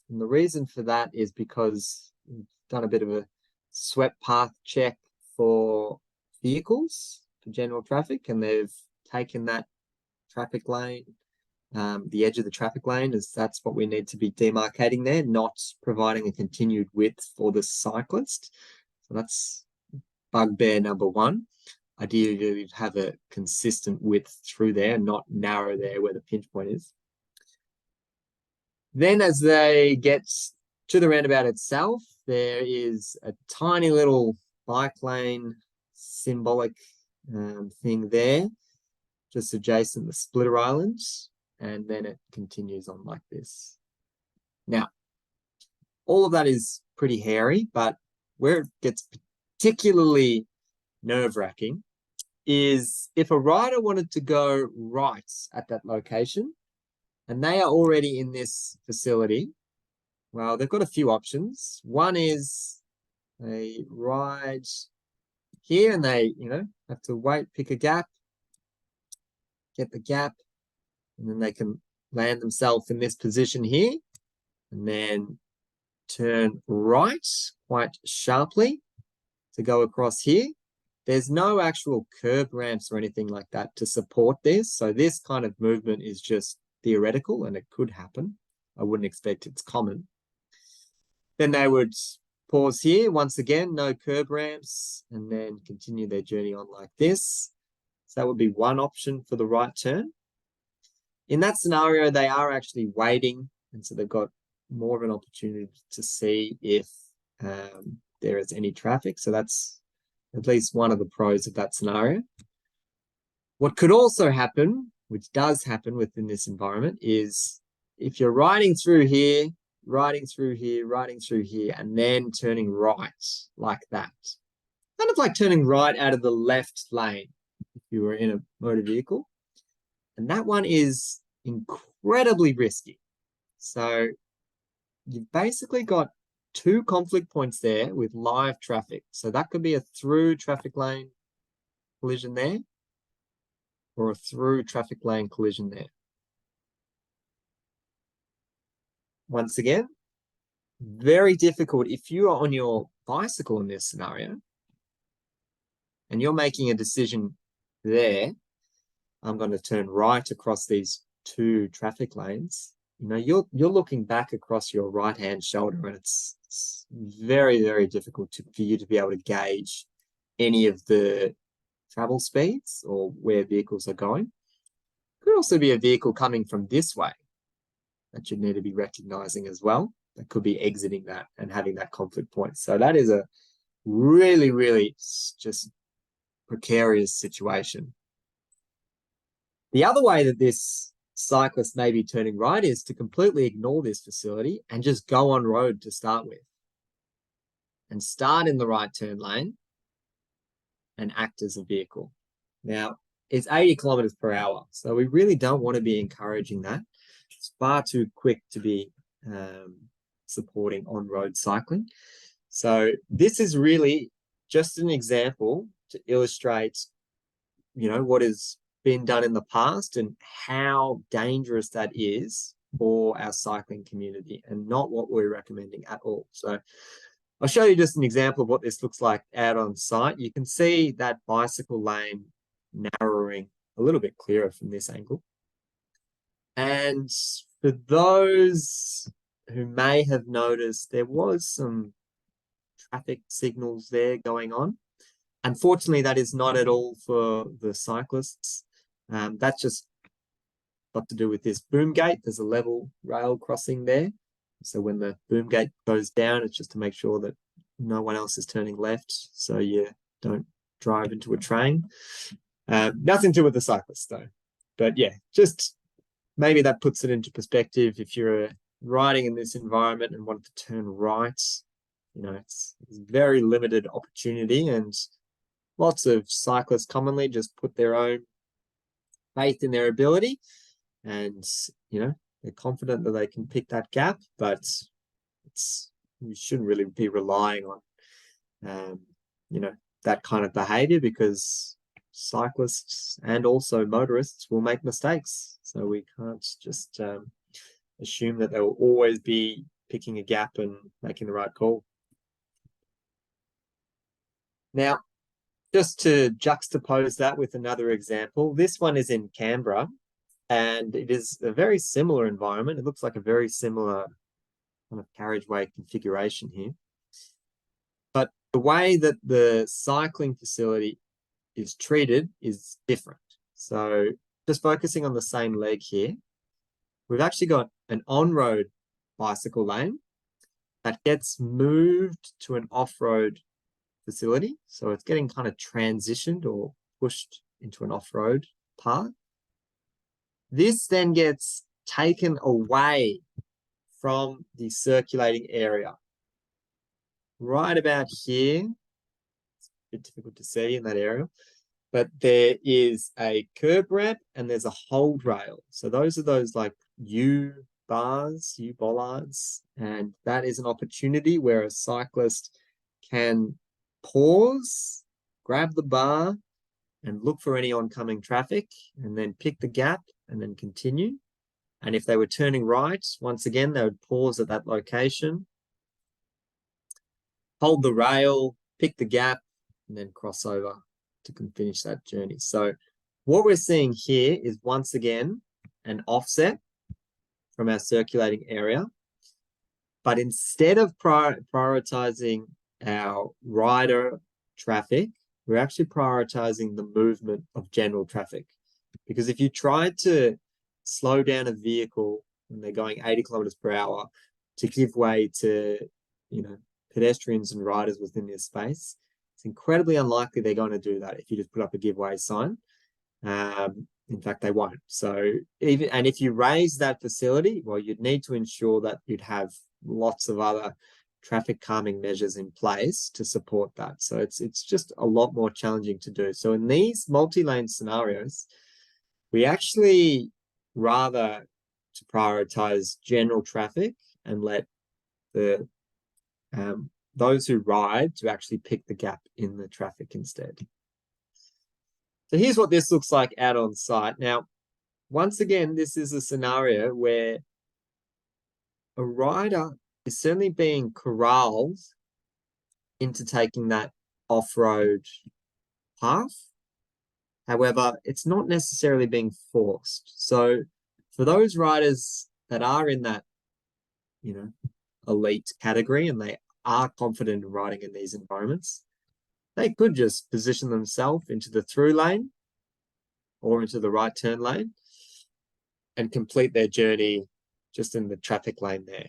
And the reason for that is because we've done a bit of a swept path check for vehicles, for general traffic, and they've taken that traffic lane, the edge of the traffic lane, as that's what we need to be demarcating there, not providing a continued width for the cyclist. So that's bugbear number one. Ideally, you'd have a consistent width through there, not narrow there where the pinch point is. Then as they get to the roundabout itself, there is a tiny little bike lane symbolic thing there, just adjacent the splitter islands, and then it continues on like this. Now, all of that is pretty hairy, but where it gets particularly nerve-wracking is if a rider wanted to go right at that location, and they are already in this facility, well, they've got a few options. One is they ride here and they, have to wait, pick a gap, get the gap, and then they can land themselves in this position here, and then turn right quite sharply to go across here. There's no actual curb ramps or anything like that to support this. So this kind of movement is just theoretical and it could happen. I wouldn't expect it's common. Then they would pause here. Once again, no curb ramps, and then continue their journey on like this. So that would be one option for the right turn. In that scenario, they are actually waiting, and so they've got more of an opportunity to see if there is any traffic. So that's at least one of the pros of that scenario. What could also happen, which does happen within this environment, is if you're riding through here, and then turning right like that. Kind of like turning right out of the left lane if you were in a motor vehicle. And that one is incredibly risky. So you've basically got two conflict points there with live traffic. So that could be a through traffic lane collision there, or a through traffic lane collision there. Once again, very difficult if you are on your bicycle in this scenario. and you're making a decision there, I'm going to turn right across these two traffic lanes, you know, you're looking back across your right-hand shoulder, and it's very, very difficult for you to be able to gauge any of the travel speeds or where vehicles are going. Could also be a vehicle coming from this way that you need to be recognizing as well. That could be exiting that and having that conflict point. So that is a really, really just precarious situation. The other way that this cyclist may be turning right is to completely ignore this facility and just go on road to start with, and start in the right turn lane and act as a vehicle. Now, it's 80 kilometers per hour, so we really don't want to be encouraging that. It's far too quick to be supporting on-road cycling. So this is really just an example to illustrate, you know, what has been done in the past and how dangerous that is for our cycling community, and not what we're recommending at all. So I'll show you just an example of what this looks like out on site. You can see that bicycle lane narrowing a little bit clearer from this angle. And for those who may have noticed, there was some traffic signals there going on. Unfortunately, that is not at all for the cyclists. That's just got to do with this boom gate. There's a level rail crossing there. So when the boom gate goes down, it's just to make sure that no one else is turning left, so you don't drive into a train. Nothing to do with the cyclists though. But yeah, just maybe that puts it into perspective. If you're riding in this environment and want to turn right, you know, it's very limited opportunity, and lots of cyclists commonly just put their own faith in their ability, and, you know, they're confident that they can pick that gap, but we shouldn't really be relying on, you know, that kind of behavior, because cyclists and also motorists will make mistakes. So we can't just assume that they will always be picking a gap and making the right call. Now, just to juxtapose that with another example, this one is in Canberra, and it is a very similar environment. It looks like a very similar kind of carriageway configuration here. But the way that the cycling facility is treated is different. So just focusing on the same leg here, we've actually got an on-road bicycle lane that gets moved to an off-road facility. So it's getting kind of transitioned or pushed into an off-road path. This then gets taken away from the circulating area. Right about here, it's a bit difficult to see in that area, but there is a curb ramp and there's a hold rail. So those are those like U-bars, U-bollards, and that is an opportunity where a cyclist can pause, grab the bar, and look for any oncoming traffic, and then pick the gap and then continue. And if they were turning right, once again, they would pause at that location, hold the rail, pick the gap, and then cross over to finish that journey. So what we're seeing here is, once again, an offset from our circulating area. But instead of prioritizing our rider traffic, we're actually prioritizing the movement of general traffic. Because if you try to slow down a vehicle when they're going 80 kilometers per hour to give way to, you know, pedestrians and riders within this space, it's incredibly unlikely they're going to do that if you just put up a give way sign. In fact, they won't. So if you raise that facility, well, you'd need to ensure that you'd have lots of other traffic calming measures in place to support that. So it's just a lot more challenging to do. So in these multi-lane scenarios, we actually rather to prioritize general traffic and let the those who ride to actually pick the gap in the traffic instead. So here's what this looks like out on site. Now, once again, this is a scenario where a rider is certainly being corralled into taking that off-road path. However, it's not necessarily being forced. So for those riders that are in that, elite category and they are confident in riding in these environments, they could just position themselves into the through lane or into the right turn lane and complete their journey just in the traffic lane there.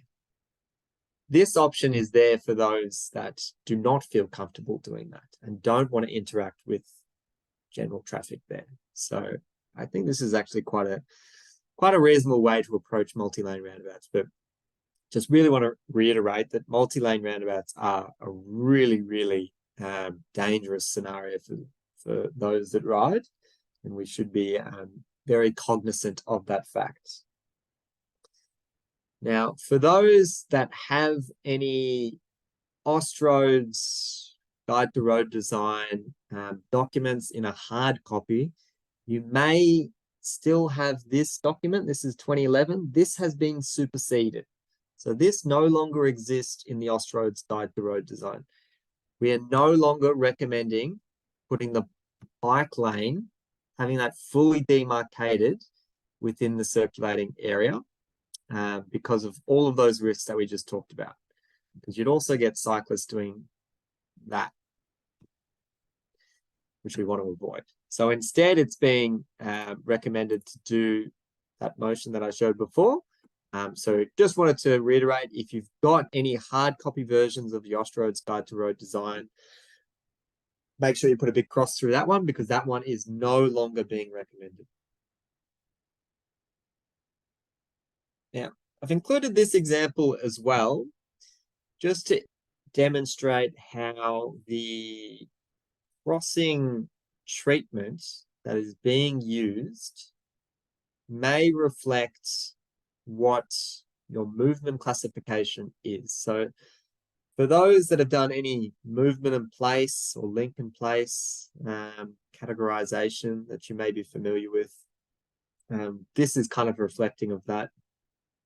This option is there for those that do not feel comfortable doing that and don't want to interact with general traffic there. So I think this is actually quite a reasonable way to approach multi-lane roundabouts. But just really want to reiterate that multi-lane roundabouts are a really, really dangerous scenario for those that ride, and we should be very cognizant of that fact. Now, for those that have any Austroads Guide to Road Design documents in a hard copy, you may still have this document. This is 2011. This has been superseded. So this no longer exists in the Austroads Guide to Road Design. We are no longer recommending putting the bike lane, having that fully demarcated within the circulating area because of all of those risks that we just talked about. Because you'd also get cyclists doing that, which we want to avoid. So instead, it's being recommended to do that motion that I showed before. So just wanted to reiterate, if you've got any hard copy versions of the Austroads Guide to Road Design, make sure you put a big cross through that one because that one is no longer being recommended. Now, I've included this example as well, just to demonstrate how the crossing treatment that is being used may reflect what your movement classification is. So for those that have done any movement in place or link in place categorization that you may be familiar with, this is kind of reflecting of that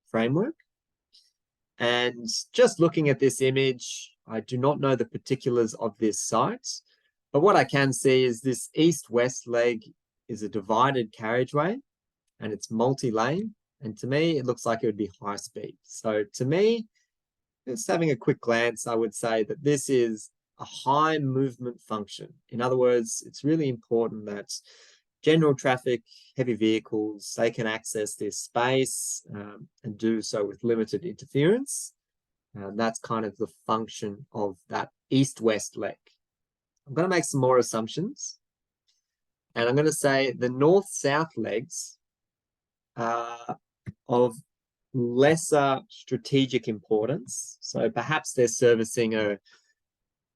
framework. And just looking at this image, I do not know the particulars of this site, but what I can see is this east-west leg is a divided carriageway and it's multi-lane. And to me, it looks like it would be high speed. So to me, just having a quick glance, I would say that this is a high movement function. In other words, it's really important that general traffic, heavy vehicles, they can access this space and do so with limited interference. That's kind of the function of that east-west leg. I'm going to make some more assumptions. And I'm going to say the north-south legs are of lesser strategic importance. So perhaps they're servicing a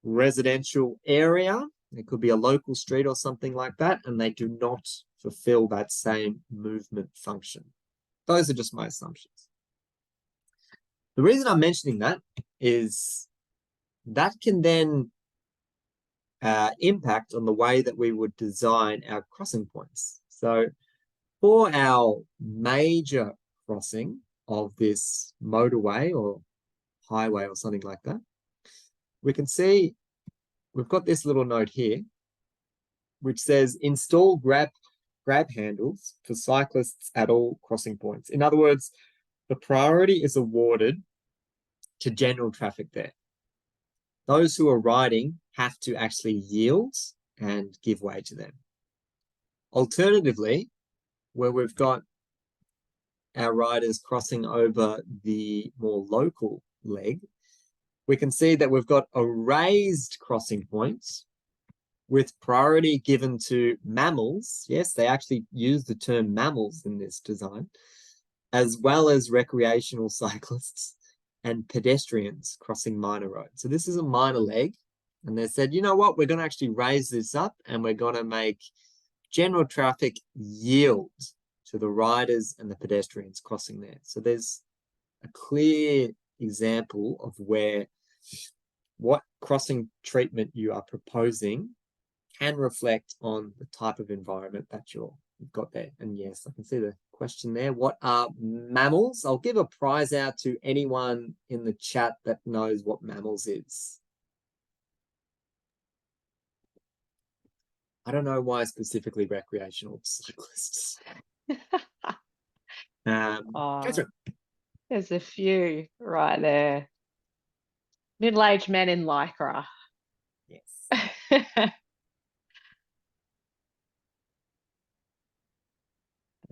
residential area. It could be a local street or something like that, and they do not fulfill that same movement function. Those are just my assumptions. The reason I'm mentioning that is that can then impact on the way that we would design our crossing points. So for our major crossing of this motorway or highway or something like that, we can see we've got this little note here, which says install grab handles for cyclists at all crossing points. In other words, the priority is awarded to general traffic there. Those who are riding have to actually yield and give way to them. Alternatively, where we've got our riders crossing over the more local leg, we can see that we've got a raised crossing point with priority given to mammals. Yes, they actually use the term mammals in this design, as well as recreational cyclists and pedestrians crossing minor roads. So this is a minor leg, and they said, you know what, we're going to actually raise this up and we're going to make general traffic yield to the riders and the pedestrians crossing there. So there's a clear example of where what crossing treatment you are proposing can reflect on the type of environment that you've got there. And yes, I can see the question there. What are mammals? I'll give a prize out to anyone in the chat that knows what mammals is. I don't know why specifically recreational cyclists. Oh, Catherine. there's a few right there. Middle-aged men in Lycra. Yes.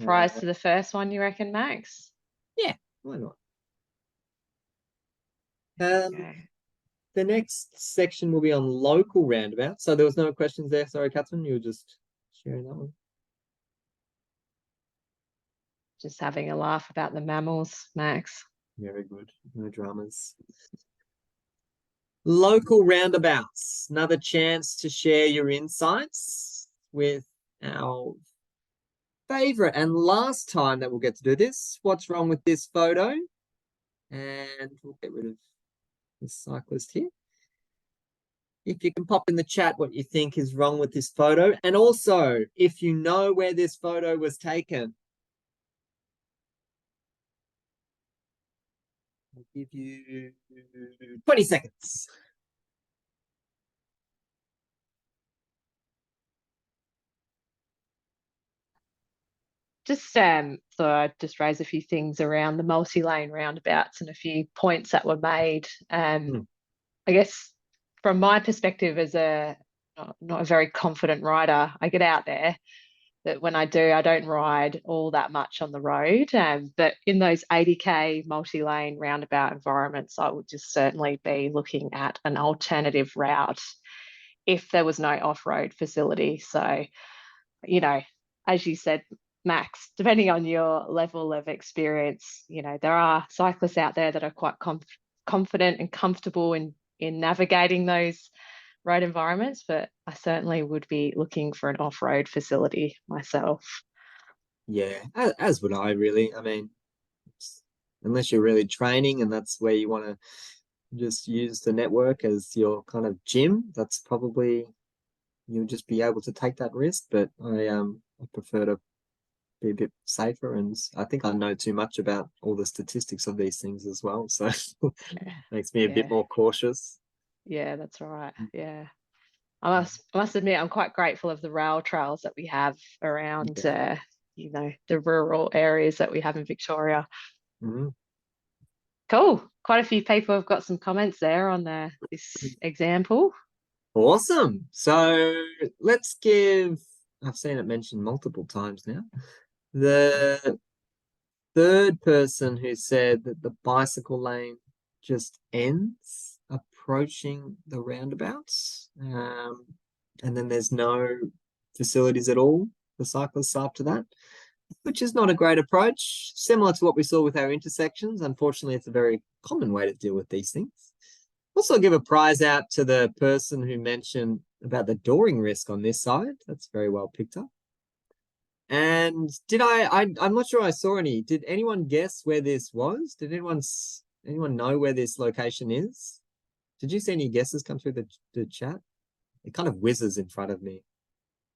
Prize to the first one, you reckon, Max? Yeah, why not? Okay. The next section will be on local roundabouts. So there was no questions there. Sorry, Catherine, you were just sharing that one. Just having a laugh about the mammals, Max. Very good. No dramas. Local roundabouts. Another chance to share your insights with our favorite and last time that we'll get to do this. What's wrong with this photo? And we'll get rid of this cyclist here. If you can pop in the chat what you think is wrong with this photo. And also, if you know where this photo was taken, I'll give you 20 seconds. Just thought I'd just raise a few things around the multi-lane roundabouts and a few points that were made. I guess from my perspective as a not a very confident rider, I get out there, but when I do, I don't ride all that much on the road. But in those 80k multi-lane roundabout environments, I would just certainly be looking at an alternative route if there was no off-road facility. So, you know, as you said, Max, depending on your level of experience, you know, there are cyclists out there that are quite confident and comfortable in navigating those road environments, but I certainly would be looking for an off-road facility myself. Yeah, as would I really. I mean, unless you're really training and that's where you want to just use the network as your kind of gym, that's probably you'll just be able to take that risk. But I prefer to be a bit safer, and I think I know too much about all the statistics of these things as well, so makes me a bit more cautious. Yeah, that's right. Yeah. I must admit, I'm quite grateful of the rail trails that we have around, you know, the rural areas that we have in Victoria. Cool. Quite a few people have got some comments there on this example. Awesome. So let's give, I've seen it mentioned multiple times now, the third person who said that the bicycle lane just ends approaching the roundabouts, and then there's no facilities at all for cyclists after that, which is not a great approach. Similar to what we saw with our intersections. Unfortunately, it's a very common way to deal with these things. Also give a prize out to the person who mentioned about the dooring risk on this side. That's very well picked up. And did I'm not sure I saw any. Did anyone guess where this was? Did anyone know where this location is? Did you see any guesses come through the chat? It kind of whizzes in front of me.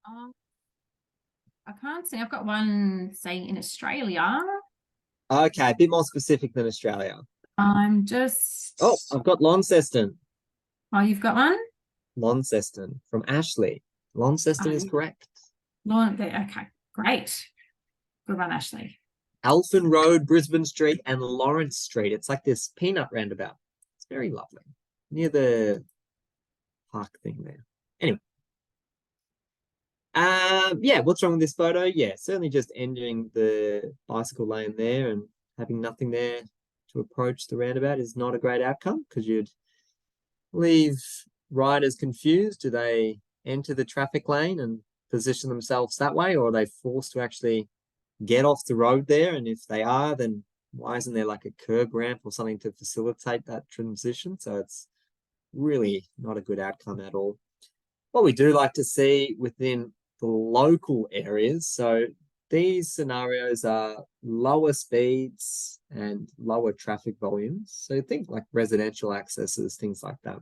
I can't see. I've got one saying in Australia. Okay, a bit more specific than Australia. I'm just. Oh, I've got Launceston. Oh, you've got one? Launceston from Ashley. Launceston is correct. Okay, great. Good one, Ashley. Alphen Road, Brisbane Street, and Lawrence Street. It's like this peanut roundabout. It's very lovely. Near the park thing there. Anyway. Yeah, what's wrong with this photo? Yeah, certainly just ending the bicycle lane there and having nothing there to approach the roundabout is not a great outcome because you'd leave riders confused. Do they enter the traffic lane and position themselves that way, or are they forced to actually get off the road there? And if they are, then why isn't there like a curb ramp or something to facilitate that transition? So it's really not a good outcome at all. What we do like to see within the local areas, so these scenarios are lower speeds and lower traffic volumes. So think like residential accesses, things like that.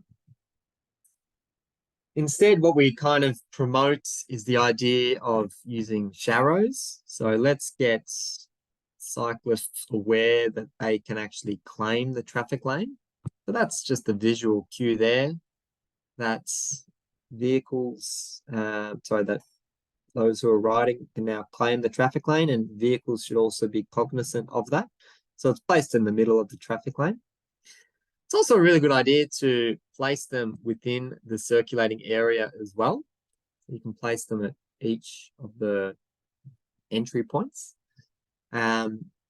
Instead, what we kind of promote is the idea of using sharrows. So let's get cyclists aware that they can actually claim the traffic lane. So that's just the visual cue there. That's vehicles, that those who are riding can now claim the traffic lane, and vehicles should also be cognizant of that. So it's placed in the middle of the traffic lane. It's also a really good idea to place them within the circulating area as well. You can place them at each of the entry points.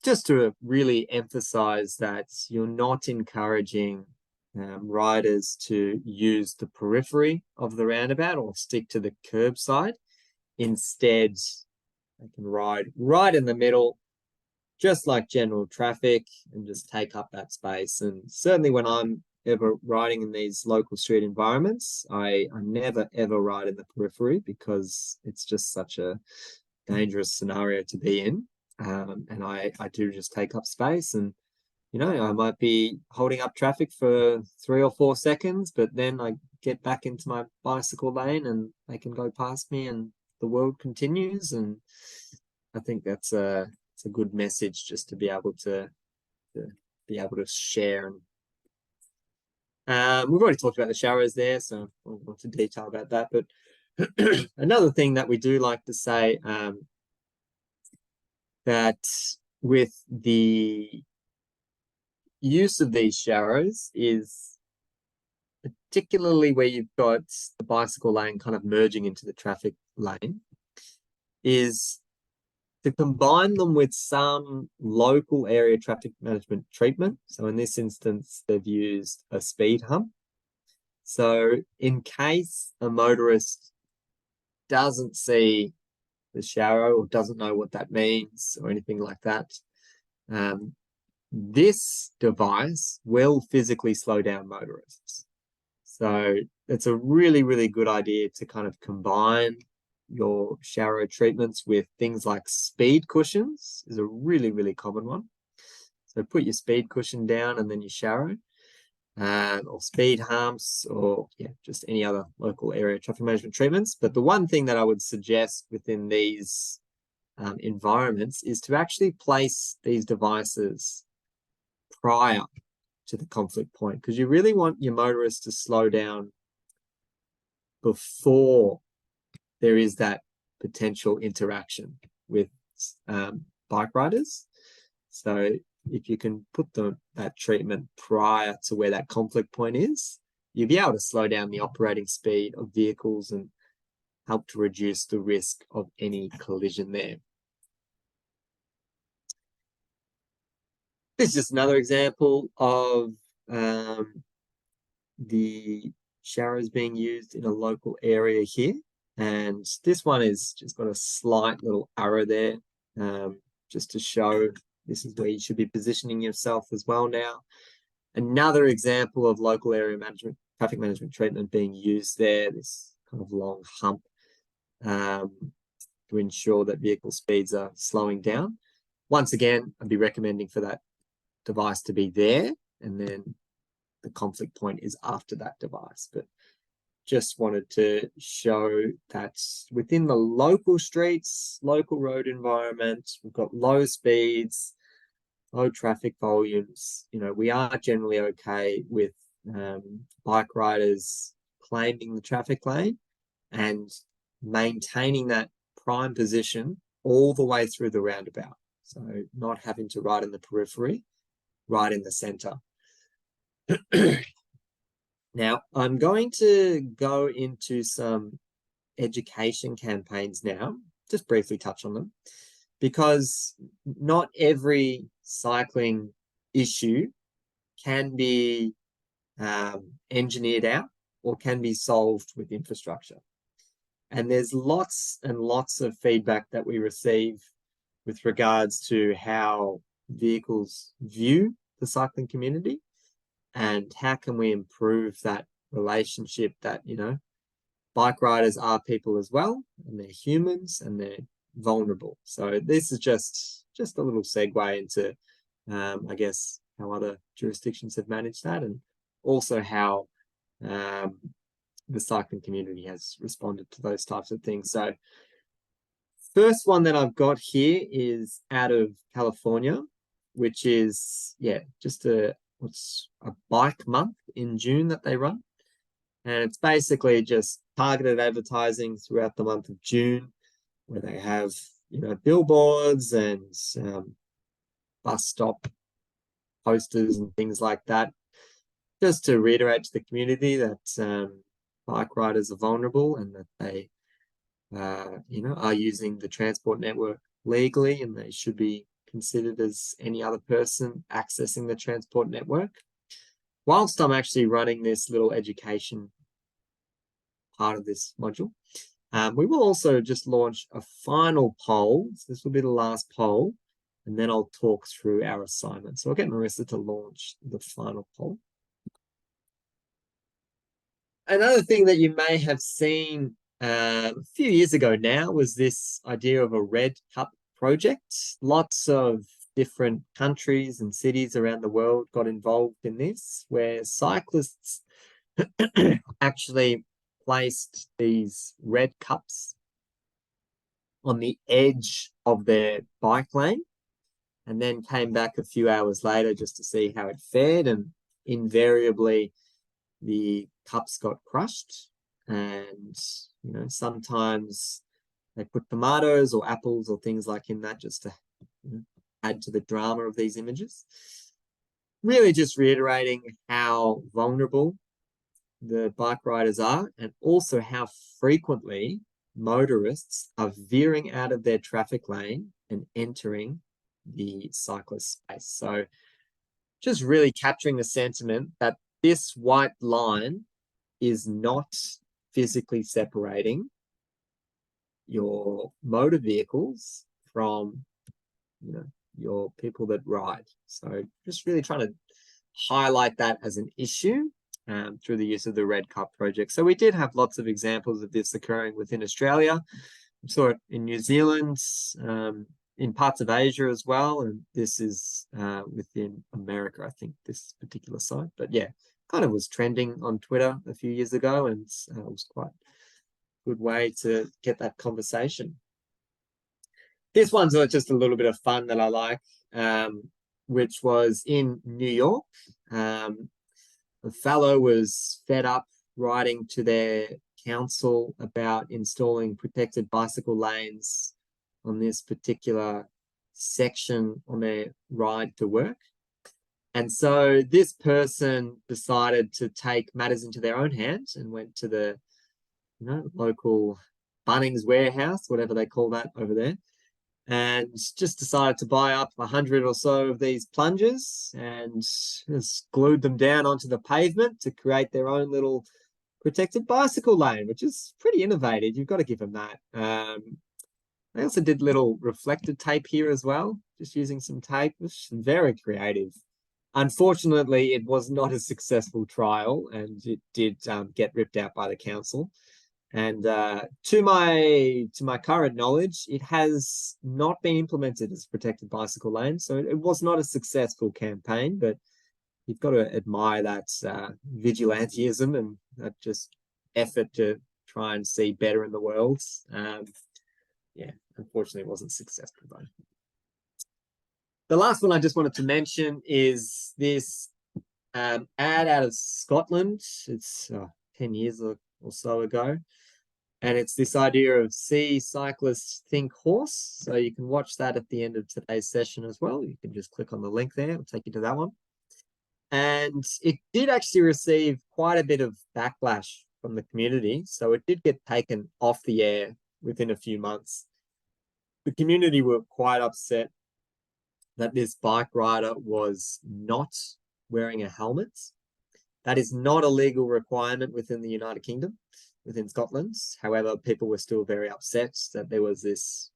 Just to really emphasize that you're not encouraging riders to use the periphery of the roundabout or stick to the curbside. Instead, they can ride right in the middle, just like general traffic, and just take up that space. And certainly when I'm ever riding in these local street environments, I never ever ride in the periphery because it's just such a dangerous scenario to be in. And I do just take up space, and you know, I might be holding up traffic for 3 or 4 seconds, but then I get back into my bicycle lane and they can go past me and the world continues. And I think it's a good message just to be able to share. And we've already talked about the showers there, so I won't go into detail about that. But another thing that we do like to say, that with the use of these sharrows is particularly where you've got the bicycle lane kind of merging into the traffic lane, is to combine them with some local area traffic management treatment. So in this instance, they've used a speed hump. So in case a motorist doesn't see the sharrow or doesn't know what that means or anything like that, this device will physically slow down motorists. So it's a really, really good idea to kind of combine your sharrow treatments with things like speed cushions is a really, really common one. So put your speed cushion down and then your sharrow, or speed humps, or just any other local area traffic management treatments. But the one thing that I would suggest within these environments is to actually place these devices prior to the conflict point, because you really want your motorists to slow down before there is that potential interaction with bike riders. So if you can put that treatment prior to where that conflict point is, you'll be able to slow down the operating speed of vehicles and help to reduce the risk of any collision there. This is just another example of the sharrows being used in a local area here. And this one is just got a slight little arrow there, just to show this is where you should be positioning yourself as well now. Another example of local area management, traffic management treatment being used there, this kind of long hump, to ensure that vehicle speeds are slowing down. Once again, I'd be recommending for that device to be there, and then the conflict point is after that device. But just wanted to show that within the local streets, local road environment, we've got low speeds, low traffic volumes. You know, we are generally okay with bike riders claiming the traffic lane and maintaining that prime position all the way through the roundabout. So not having to ride in the periphery, right in the center. Now, I'm going to go into some education campaigns now, just briefly touch on them, because not every cycling issue can be engineered out or can be solved with infrastructure. And there's lots and lots of feedback that we receive with regards to how vehicles view the cycling community and how can we improve that relationship that, you know, bike riders are people as well, and they're humans and they're vulnerable. So this is just a little segue into, I guess, how other jurisdictions have managed that, and also how the cycling community has responded to those types of things. So first one that I've got here is out of California, which is, just what's a bike month in June that they run. And it's basically just targeted advertising throughout the month of June where they have, you know, billboards and bus stop posters and things like that, just to reiterate to the community that bike riders are vulnerable and that they, you know, are using the transport network legally, and they should be considered as any other person accessing the transport network. Whilst I'm actually running this little education part of this module, we will also just launch a final poll. So this will be the last poll, and then I'll talk through our assignment. So I'll get Marissa to launch the final poll. Another thing that you may have seen a few years ago now was this idea of a Red Cup project. Lots of different countries and cities around the world got involved in this, where cyclists actually placed these red cups on the edge of their bike lane and then came back a few hours later just to see how it fared, and invariably the cups got crushed. And you know, sometimes they put tomatoes or apples or things like in that just to, you know, add to the drama of these images. Really just reiterating how vulnerable the bike riders are, and also how frequently motorists are veering out of their traffic lane and entering the cyclist space. So just really capturing the sentiment that this white line is not physically separating your motor vehicles from, you know, your people that ride. So just really trying to highlight that as an issue through the use of the Red Cup project. So we did have lots of examples of this occurring within Australia. We saw it in New Zealand, in parts of Asia as well, and this is within America, I think, this particular site. But yeah, kind of was trending on Twitter a few years ago, and it was quite a good way to get that conversation. This one's just a little bit of fun that I like, which was in New York. A fellow was fed up writing to their council about installing protected bicycle lanes on this particular section on their ride to work. And so this person decided to take matters into their own hands and went to the, you know, local Bunnings warehouse, whatever they call that over there, and just decided to buy up 100 or so of these plungers and just glued them down onto the pavement to create their own little protected bicycle lane, which is pretty innovative. You've got to give them that. They also did little reflected tape here as well, just using some tape, which is very creative. Unfortunately, it was not a successful trial, and it did get ripped out by the council. And to my current knowledge, it has not been implemented as a protected bicycle lane. So it was not a successful campaign, but you've got to admire that vigilantism and that just effort to try and see better in the world. Yeah, unfortunately, it wasn't successful though. The last one I just wanted to mention is this ad out of Scotland. It's 10 years or so ago. And it's this idea of see cyclists, think horse. So you can watch that at the end of today's session as well. You can just click on the link there. It'll take you to that one. And it did actually receive quite a bit of backlash from the community. So it did get taken off the air within a few months. The community were quite upset that this bike rider was not wearing a helmet. That is not a legal requirement within the United Kingdom, within Scotland. However, people were still very upset that there was this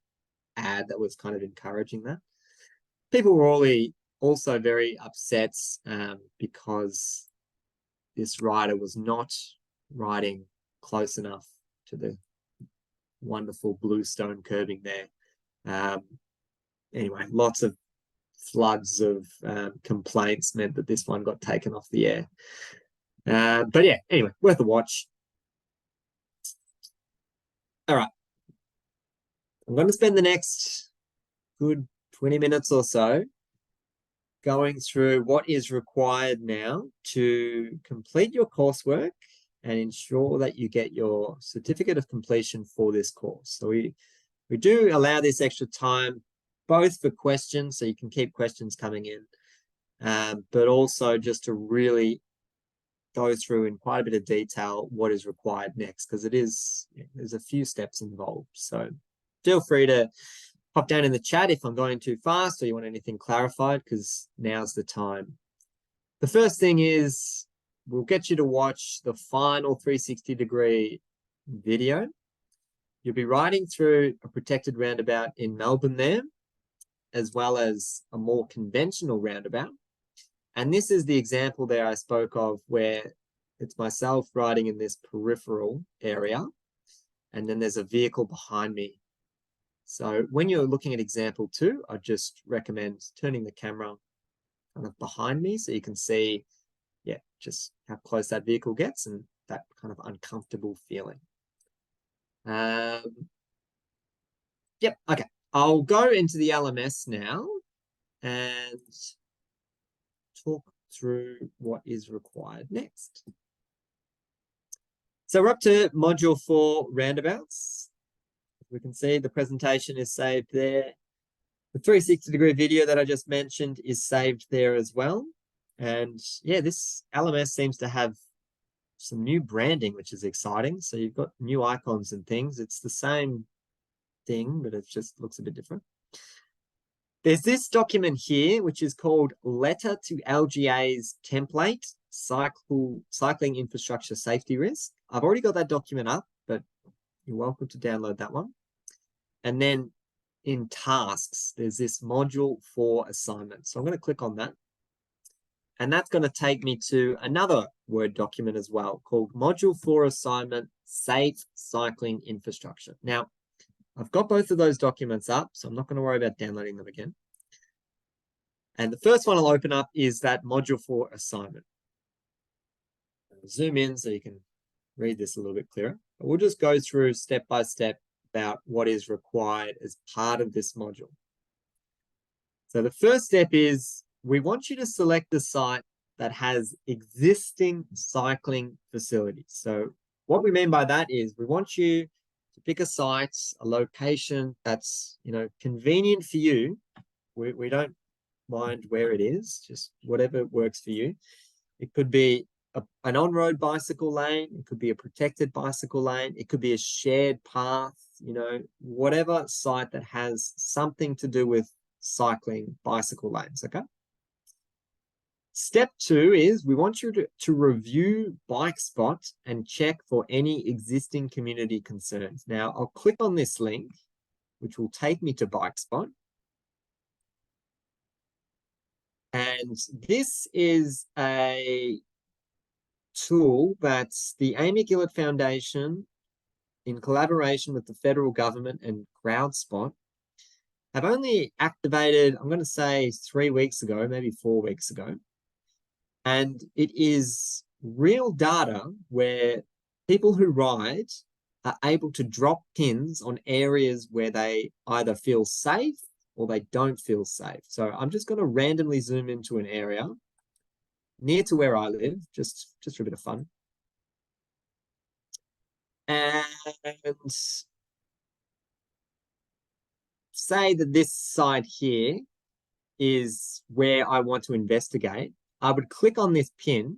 ad that was kind of encouraging that. People were also very upset because this rider was not riding close enough to the wonderful bluestone curving there. Anyway, lots of floods of complaints meant that this one got taken off the air. But yeah, anyway, worth a watch. All right. I'm going to spend the next good 20 minutes or so going through what is required now to complete your coursework and ensure that you get your certificate of completion for this course. So we We do allow this extra time, both for questions, so you can keep questions coming in, but also just to really go through in quite a bit of detail what is required next, because there's a few steps involved. So feel free to pop down in the chat if I'm going too fast or you want anything clarified, because now's the time. The first thing is we'll get you to watch the final 360-degree video. You'll be riding through a protected roundabout in Melbourne there, as well as a more conventional roundabout. And this is the example there I spoke of, where it's myself riding in this peripheral area, and then there's a vehicle behind me. So when you're looking at example 2, I just recommend turning the camera kind of behind me so you can see, yeah, just how close that vehicle gets and that kind of uncomfortable feeling. Yep, okay. I'll go into the LMS now and talk through what is required next. So we're up to module 4, roundabouts. We can see the presentation is saved there. The 360-degree video that I just mentioned is saved there as well. And yeah, this LMS seems to have some new branding, which is exciting. So you've got new icons and things. It's the same thing, but it just looks a bit different. There's this document here, which is called Letter to LGA's Template, Cycling Infrastructure Safety Risk. I've already got that document up, but you're welcome to download that one. And then in tasks, there's this module 4 assignment. So I'm going to click on that. And that's going to take me to another Word document as well, called module 4 assignment, Safe Cycling Infrastructure. Now, I've got both of those documents up, so I'm not going to worry about downloading them again. And the first one I'll open up is that module 4 assignment. I'll zoom in so you can read this a little bit clearer. But we'll just go through step by step about what is required as part of this module. So the first step is we want you to select the site that has existing cycling facilities. So what we mean by that is we want you to pick a site, a location that's, convenient for you. We don't mind where it is, just whatever works for you. It could be an on-road bicycle lane. It could be a protected bicycle lane. It could be a shared path, whatever site that has something to do with cycling bicycle lanes, okay? Step 2 is we want you to review BikeSpot and check for any existing community concerns. Now, I'll click on this link, which will take me to BikeSpot. And this is a tool that the Amy Gillett Foundation, in collaboration with the federal government and CrowdSpot, have only activated, I'm going to say 3 weeks ago, maybe 4 weeks ago. And it is real data where people who ride are able to drop pins on areas where they either feel safe or they don't feel safe. So I'm just going to randomly zoom into an area near to where I live, just for a bit of fun. And say that this site here is where I want to investigate. I would click on this pin,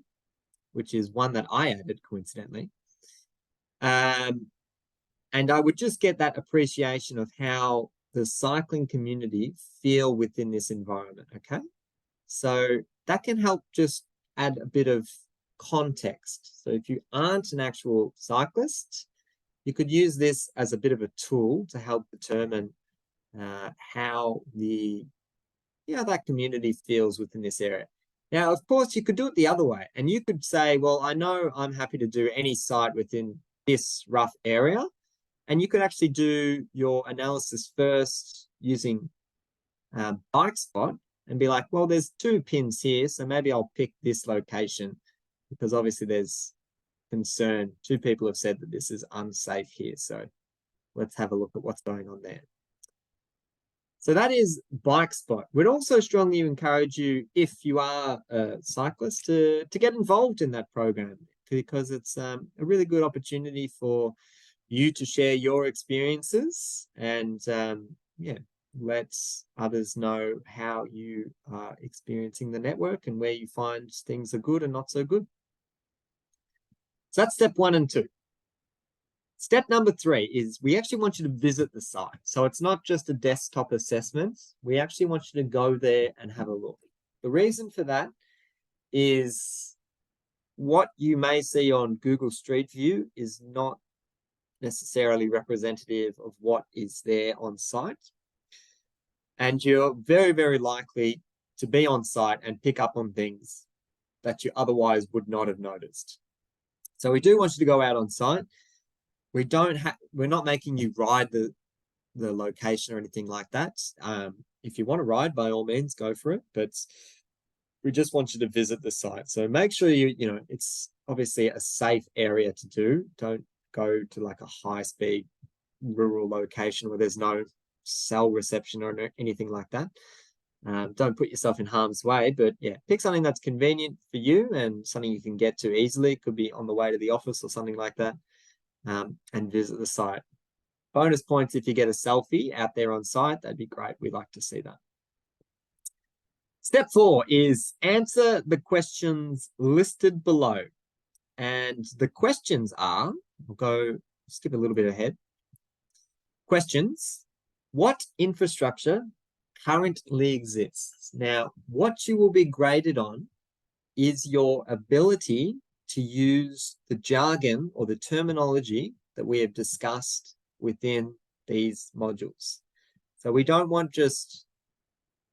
which is one that I added coincidentally. And I would just get that appreciation of how the cycling community feel within this environment, okay? So that can help just add a bit of context. So if you aren't an actual cyclist, you could use this as a bit of a tool to help determine how that community feels within this area. Now, of course, you could do it the other way, and you could say, well, I know I'm happy to do any site within this rough area, and you could actually do your analysis first using BikeSpot and be like, well, there's 2 pins here, so maybe I'll pick this location because obviously there's concern. 2 people have said that this is unsafe here, so let's have a look at what's going on there. So that is BikeSpot. We'd also strongly encourage you, if you are a cyclist, to get involved in that program, because it's a really good opportunity for you to share your experiences and yeah, let others know how you are experiencing the network and where you find things are good and not so good. So that's step 1 and 2. Step number 3 is we actually want you to visit the site. So it's not just a desktop assessment. We actually want you to go there and have a look. The reason for that is what you may see on Google Street View is not necessarily representative of what is there on site. And you're very, very likely to be on site and pick up on things that you otherwise would not have noticed. So we do want you to go out on site. We're not making you ride the location or anything like that. If you want to ride, by all means, go for it. But we just want you to visit the site. So make sure it's obviously a safe area to do. Don't go to like a high-speed rural location where there's no cell reception or anything like that. Don't put yourself in harm's way, but yeah, pick something that's convenient for you and something you can get to easily. It could be on the way to the office or something like that, and visit the site. Bonus points if you get a selfie out there on site. That'd be great. We'd like to see that. Step 4 is answer the questions listed below. And the questions are, we'll skip a little bit ahead. Questions: what infrastructure currently exists? Now, what you will be graded on is your ability to use the jargon or the terminology that we have discussed within these modules. So we don't want just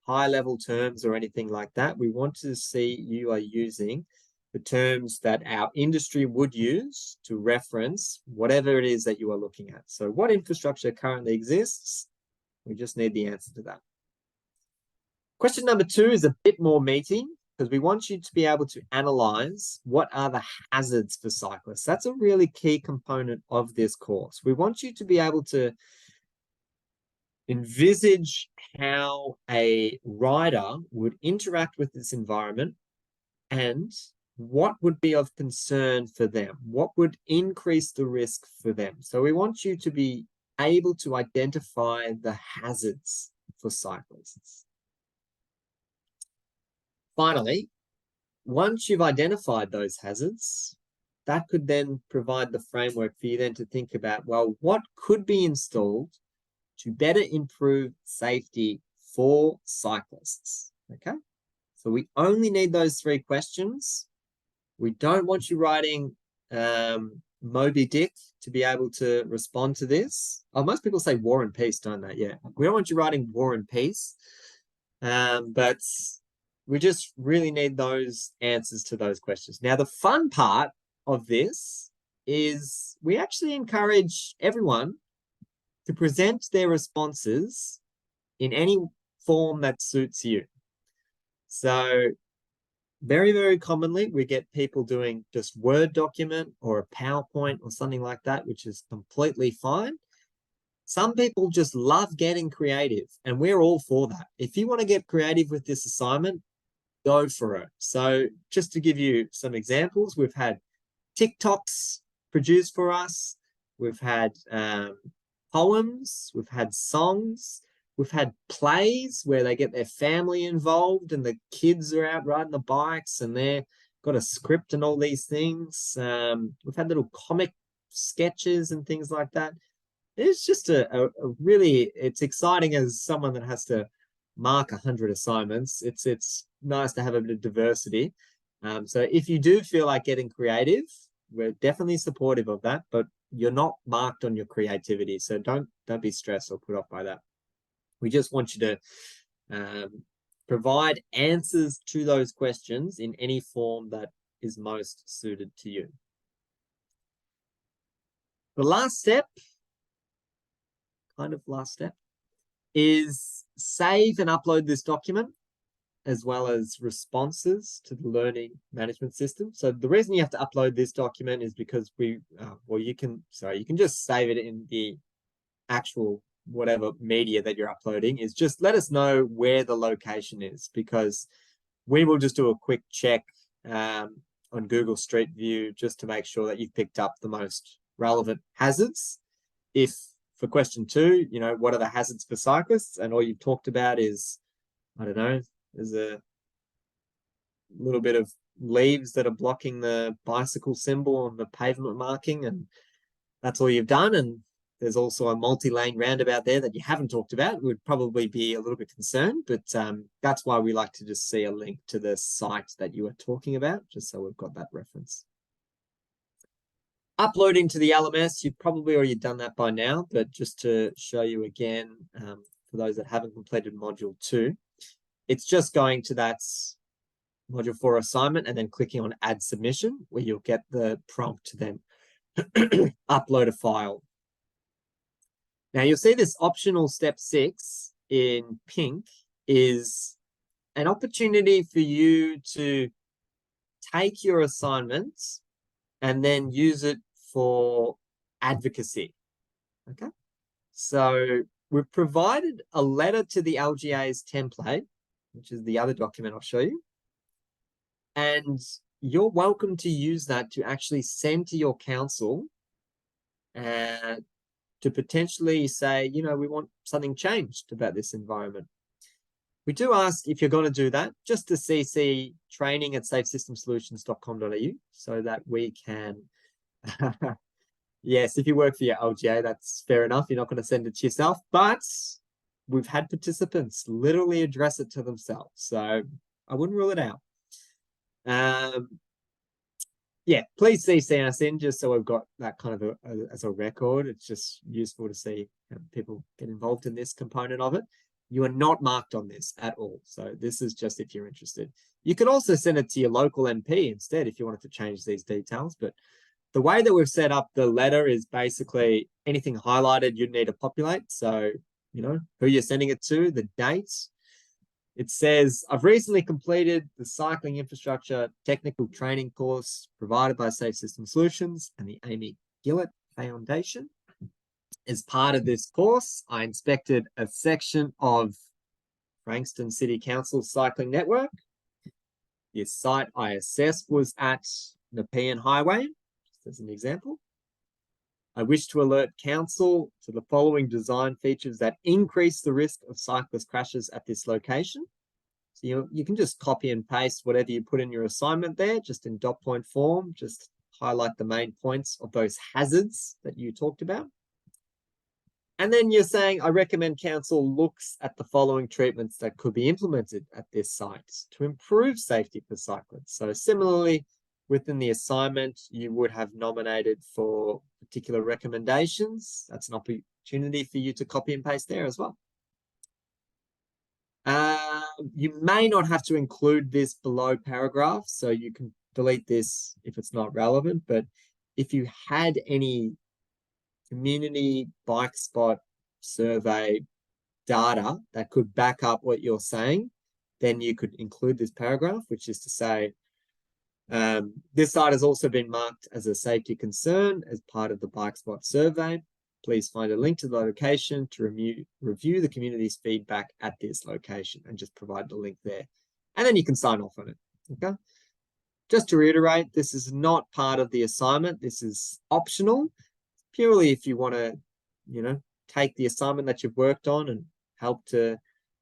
high-level terms or anything like that. We want to see you are using the terms that our industry would use to reference whatever it is that you are looking at. So what infrastructure currently exists? We just need the answer to that. Question number 2 is a bit more meaty because we want you to be able to analyze what are the hazards for cyclists. That's a really key component of this course. We want you to be able to envisage how a rider would interact with this environment and what would be of concern for them, what would increase the risk for them. So we want you to be able to identify the hazards for cyclists. Finally, once you've identified those hazards, that could then provide the framework for you then to think about, well, what could be installed to better improve safety for cyclists? Okay, so we only need those 3 questions. We don't want you writing Moby Dick to be able to respond to this. Oh, most people say War and Peace, don't they? Yeah, we don't want you writing War and Peace, but we just really need those answers to those questions. Now, the fun part of this is we actually encourage everyone to present their responses in any form that suits you. So very, very commonly, we get people doing just Word document or a PowerPoint or something like that, which is completely fine. Some people just love getting creative, and we're all for that. If you want to get creative with this assignment, go for it. So just to give you some examples, we've had TikToks produced for us. We've had poems. We've had songs. We've had plays where they get their family involved and the kids are out riding the bikes and they've got a script and all these things. We've had little comic sketches and things like that. It's just a really, it's exciting as someone that has to mark 100 assignments. It's nice to have a bit of diversity. So if you do feel like getting creative, we're definitely supportive of that, but you're not marked on your creativity. So don't be stressed or put off by that. We just want you to provide answers to those questions in any form that is most suited to you. The last step, is save and upload this document as well as responses to the learning management system. So the reason you have to upload this document is because you can just save it in the actual whatever media that you're uploading. Is just let us know where the location is, because we will just do a quick check on Google Street View just to make sure that you've picked up the most relevant hazards. if for question 2, you know, what are the hazards for cyclists? And all you've talked about is, I don't know, there's a little bit of leaves that are blocking the bicycle symbol on the pavement marking, and that's all you've done. And there's also a multi-lane roundabout there that you haven't talked about, would probably be a little bit concerned, but that's why we like to just see a link to the site that you were talking about, just so we've got that reference. Uploading to the LMS, you've probably already done that by now, but just to show you again, for those that haven't completed module 2, it's just going to that module 4 assignment and then clicking on add submission, where you'll get the prompt to then upload a file. Now you'll see this optional step 6 in pink is an opportunity for you to take your assignments and then use it for advocacy. Okay, so we've provided a letter to the LGA's template, which is the other document I'll show you, and you're welcome to use that to actually send to your council to potentially say, you know, we want something changed about this environment. We do ask, if you're going to do that, just to CC training@safesystemsolutions.com.au so that we can, yes, if you work for your LGA, that's fair enough. You're not going to send it to yourself, but we've had participants literally address it to themselves. So I wouldn't rule it out. Yeah, please CC us in just so we've got that kind of as a record. It's just useful to see how people get involved in this component of it. You are not marked on this at all. So this is just if you're interested. You could also send it to your local MP instead if you wanted to change these details. But the way that we've set up the letter is basically anything highlighted you'd need to populate. So, you know, who you're sending it to, the dates. It says, I've recently completed the cycling infrastructure technical training course provided by Safe System Solutions and the Amy Gillett Foundation. As part of this course, I inspected a section of Frankston City Council cycling network. The site I assessed was at Nepean Highway, just as an example. I wish to alert council to the following design features that increase the risk of cyclist crashes at this location. So you can just copy and paste whatever you put in your assignment there, just in dot point form, just highlight the main points of those hazards that you talked about. And then you're saying, I recommend council looks at the following treatments that could be implemented at this site to improve safety for cyclists. So similarly, within the assignment, you would have nominated for particular recommendations. That's an opportunity for you to copy and paste there as well. You may not have to include this below paragraph, so you can delete this if it's not relevant. But if you had any community bike spot survey data that could back up what you're saying, then you could include this paragraph, which is to say, this site has also been marked as a safety concern as part of the bike spot survey. Please find a link to the location to review the community's feedback at this location, and just provide the link there. And then you can sign off on it. Okay. Just to reiterate, this is not part of the assignment. This is optional, purely if you want to, you know, take the assignment that you've worked on and help to,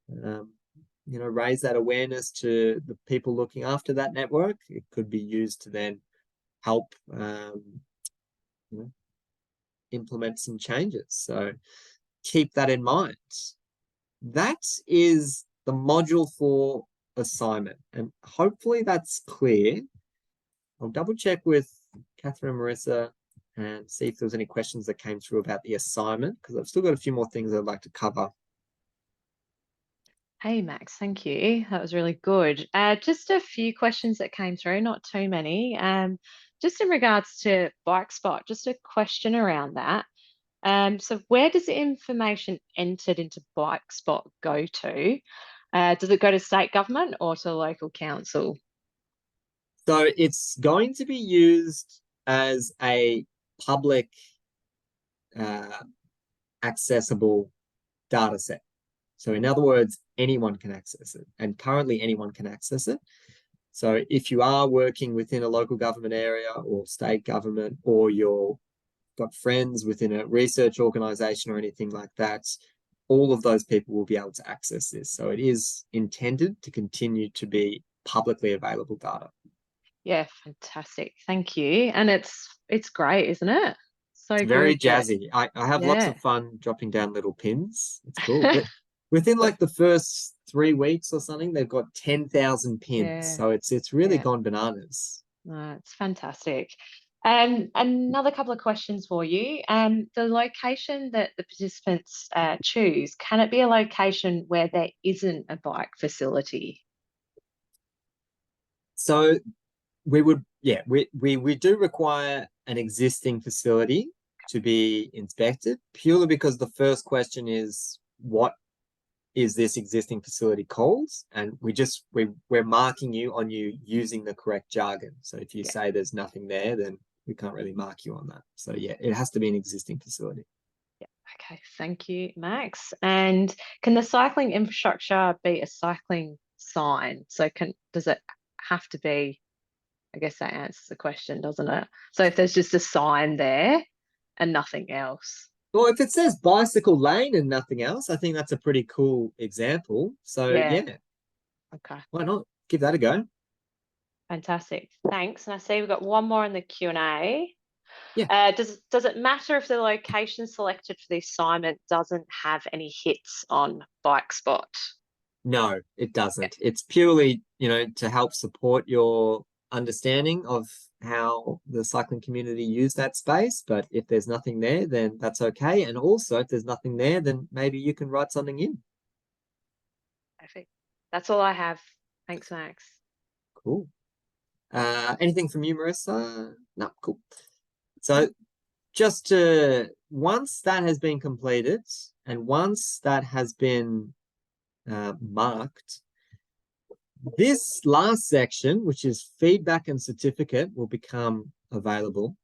you know, raise that awareness to the people looking after that network. It could be used to then help, you know, implement some changes. So keep that in mind. That is the module 4 assignment, and hopefully that's clear. I'll double check with Catherine and Marissa and see if there was any questions that came through about the assignment, because I've still got a few more things I'd like to cover. Hey, Max, thank you. That was really good. Just a few questions that came through, not too many. Just in regards to Bike Spot, just a question around that. So where does the information entered into Bike Spot go to? Does it go to state government or to local council? So it's going to be used as a public accessible data set. So in other words, anyone can access it, and currently anyone can access it. So if you are working within a local government area or state government, or you're got friends within a research organization or anything like that, all of those people will be able to access this. So it is intended to continue to be publicly available data. Yeah, fantastic. Thank you. And it's great, isn't it? So It's very good that- jazzy. I have lots yeah. of fun dropping down little pins. It's cool. But within like the first 3 weeks or something, they've got 10,000 pins. Yeah. So it's really Yeah. gone bananas. It's fantastic. Another couple of questions for you. The location that the participants choose, can it be a location where there isn't a bike facility? So we would, yeah, we do require an existing facility to be inspected, purely because the first question is, what is this existing facility called? And we're marking you on you using the correct jargon. So if you Yeah. say there's nothing there, then we can't really mark you on that. So yeah, it has to be an existing facility. Yeah. Okay. Thank you, Max. And can the cycling infrastructure be a cycling sign? So does it have to be? I guess that answers the question, doesn't it? So if there's just a sign there and nothing else. Well, if it says bicycle lane and nothing else, I think that's a pretty cool example. So Yeah. yeah, Okay. why not? Give that a go. Fantastic. Thanks. And I see we've got one more in the Q&A. Yeah. Does it matter if the location selected for the assignment doesn't have any hits on Bike Spot? No, it doesn't. It's purely, to help support your understanding of how the cycling community use that space. But if there's nothing there, then that's okay. And also, if there's nothing there, then maybe you can write something in. Perfect. That's all I have. Thanks, Max. Cool. Anything from you, Marissa? No, cool. So once that has been completed and once that has been marked, this last section, which is feedback and certificate, will become available.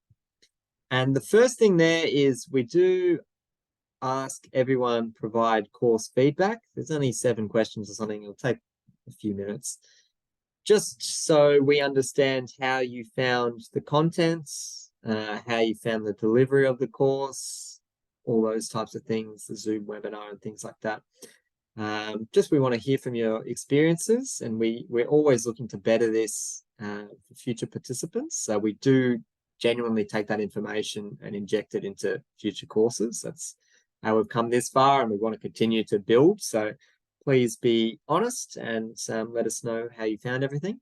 And the first thing there is we do ask everyone provide course feedback. There's only 7 questions or something. It'll take a few minutes. Just so we understand how you found the contents, how you found the delivery of the course, all those types of things, the Zoom webinar and things like that. Just we want to hear from your experiences, and we're always looking to better this for future participants. So we do genuinely take that information and inject it into future courses. That's how we've come this far, and we want to continue to build. So please be honest and let us know how you found everything.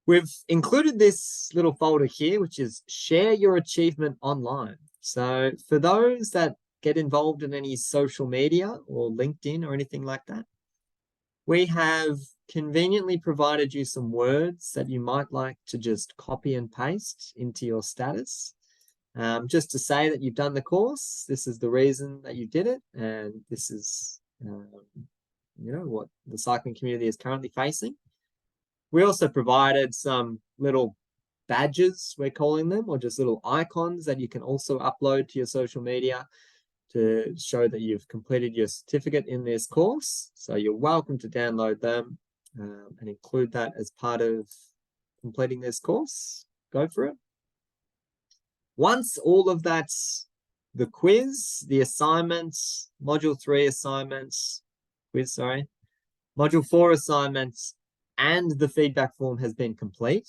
We've included this little folder here, which is share your achievement online. So for those that get involved in any social media or LinkedIn or anything like that, we have conveniently provided you some words that you might like to just copy and paste into your status. Just to say that you've done the course, this is the reason that you did it, and this is what the cycling community is currently facing. We also provided some little badges, we're calling them, or just little icons that you can also upload to your social media to show that you've completed your certificate in this course. So you're welcome to download them and include that as part of completing this course. Go for it. Once all of that's the quiz, the assignments, module 3 assignments, module 4 assignments, and the feedback form has been complete,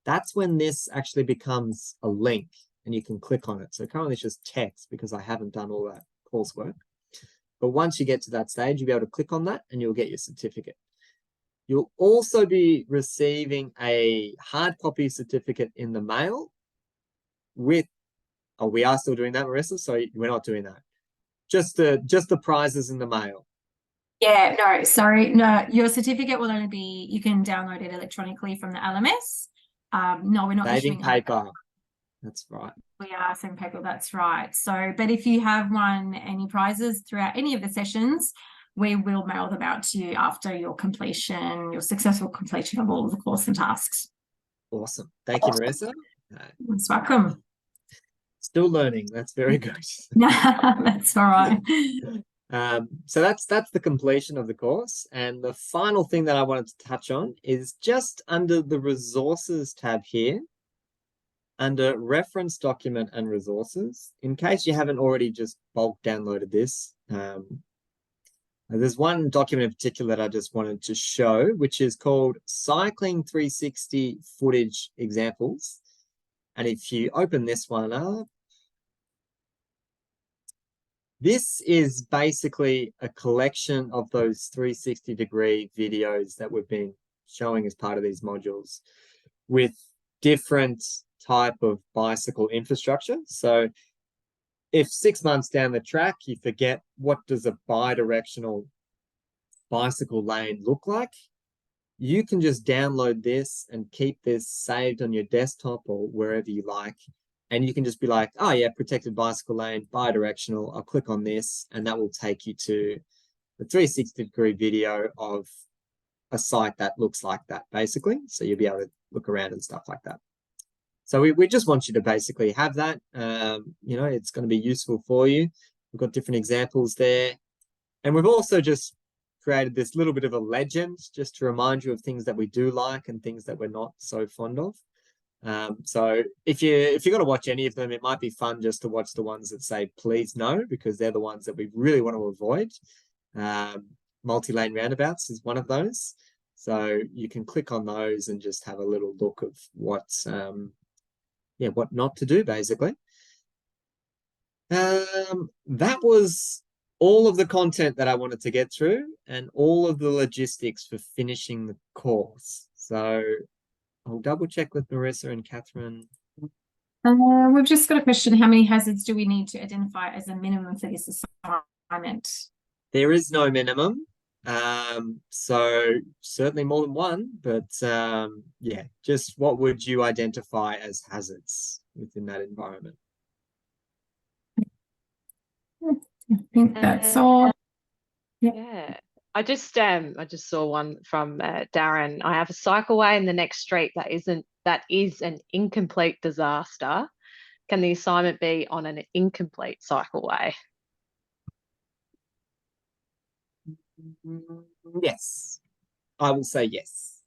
that's when this actually becomes a link and you can click on it. So currently it's just text because I haven't done all that coursework. But once you get to that stage, you'll be able to click on that and you'll get your certificate. You'll also be receiving a hard copy certificate in the mail with, we are still doing that, Marissa? So we're not doing that. Just the prizes in the mail. Yeah, no, sorry. No, your certificate will only be, you can download it electronically from the LMS. No, we're not Saving issuing paper. That's right. We are saving paper, that's right. So, but if you have won any prizes throughout any of the sessions, we will mail them out to you after your successful completion of all of the course and tasks. Awesome. Thank you, Marissa. Most welcome. Still learning. That's very good. That's all right. So that's the completion of the course. And the final thing that I wanted to touch on is just under the resources tab here. under reference document and resources, in case you haven't already just bulk downloaded this, there's one document in particular that I just wanted to show, which is called Cycling 360 Footage Examples. And if you open this one up, this is basically a collection of those 360-degree videos that we've been showing as part of these modules with different type of bicycle infrastructure. So if 6 months down the track, you forget what does a bi-directional bicycle lane look like, you can just download this and keep this saved on your desktop or wherever you like. And you can just be like, oh yeah, protected bicycle lane, bi-directional. I'll click on this and that will take you to the 360-degree video of a site that looks like that, basically. So you'll be able to look around and stuff like that. So we just want you to basically have that. You know, it's going to be useful for you. We've got different examples there. And we've also just created this little bit of a legend just to remind you of things that we do like and things that we're not so fond of. So if you're going to watch any of them, it might be fun just to watch the ones that say please no, because they're the ones that we really want to avoid. Multi-lane roundabouts is one of those. So you can click on those and just have a little look of what not to do, basically. That was all of the content that I wanted to get through and all of the logistics for finishing the course. So I'll double check with Marissa and Catherine. We've just got a question. How many hazards do we need to identify as a minimum for this assignment? There is no minimum. So certainly more than one, but yeah, just what would you identify as hazards within that environment? I think that's all. Yeah. I just saw one from Darren. I have a cycleway in the next street that is an incomplete disaster. Can the assignment be on an incomplete cycleway? Yes, I will say yes.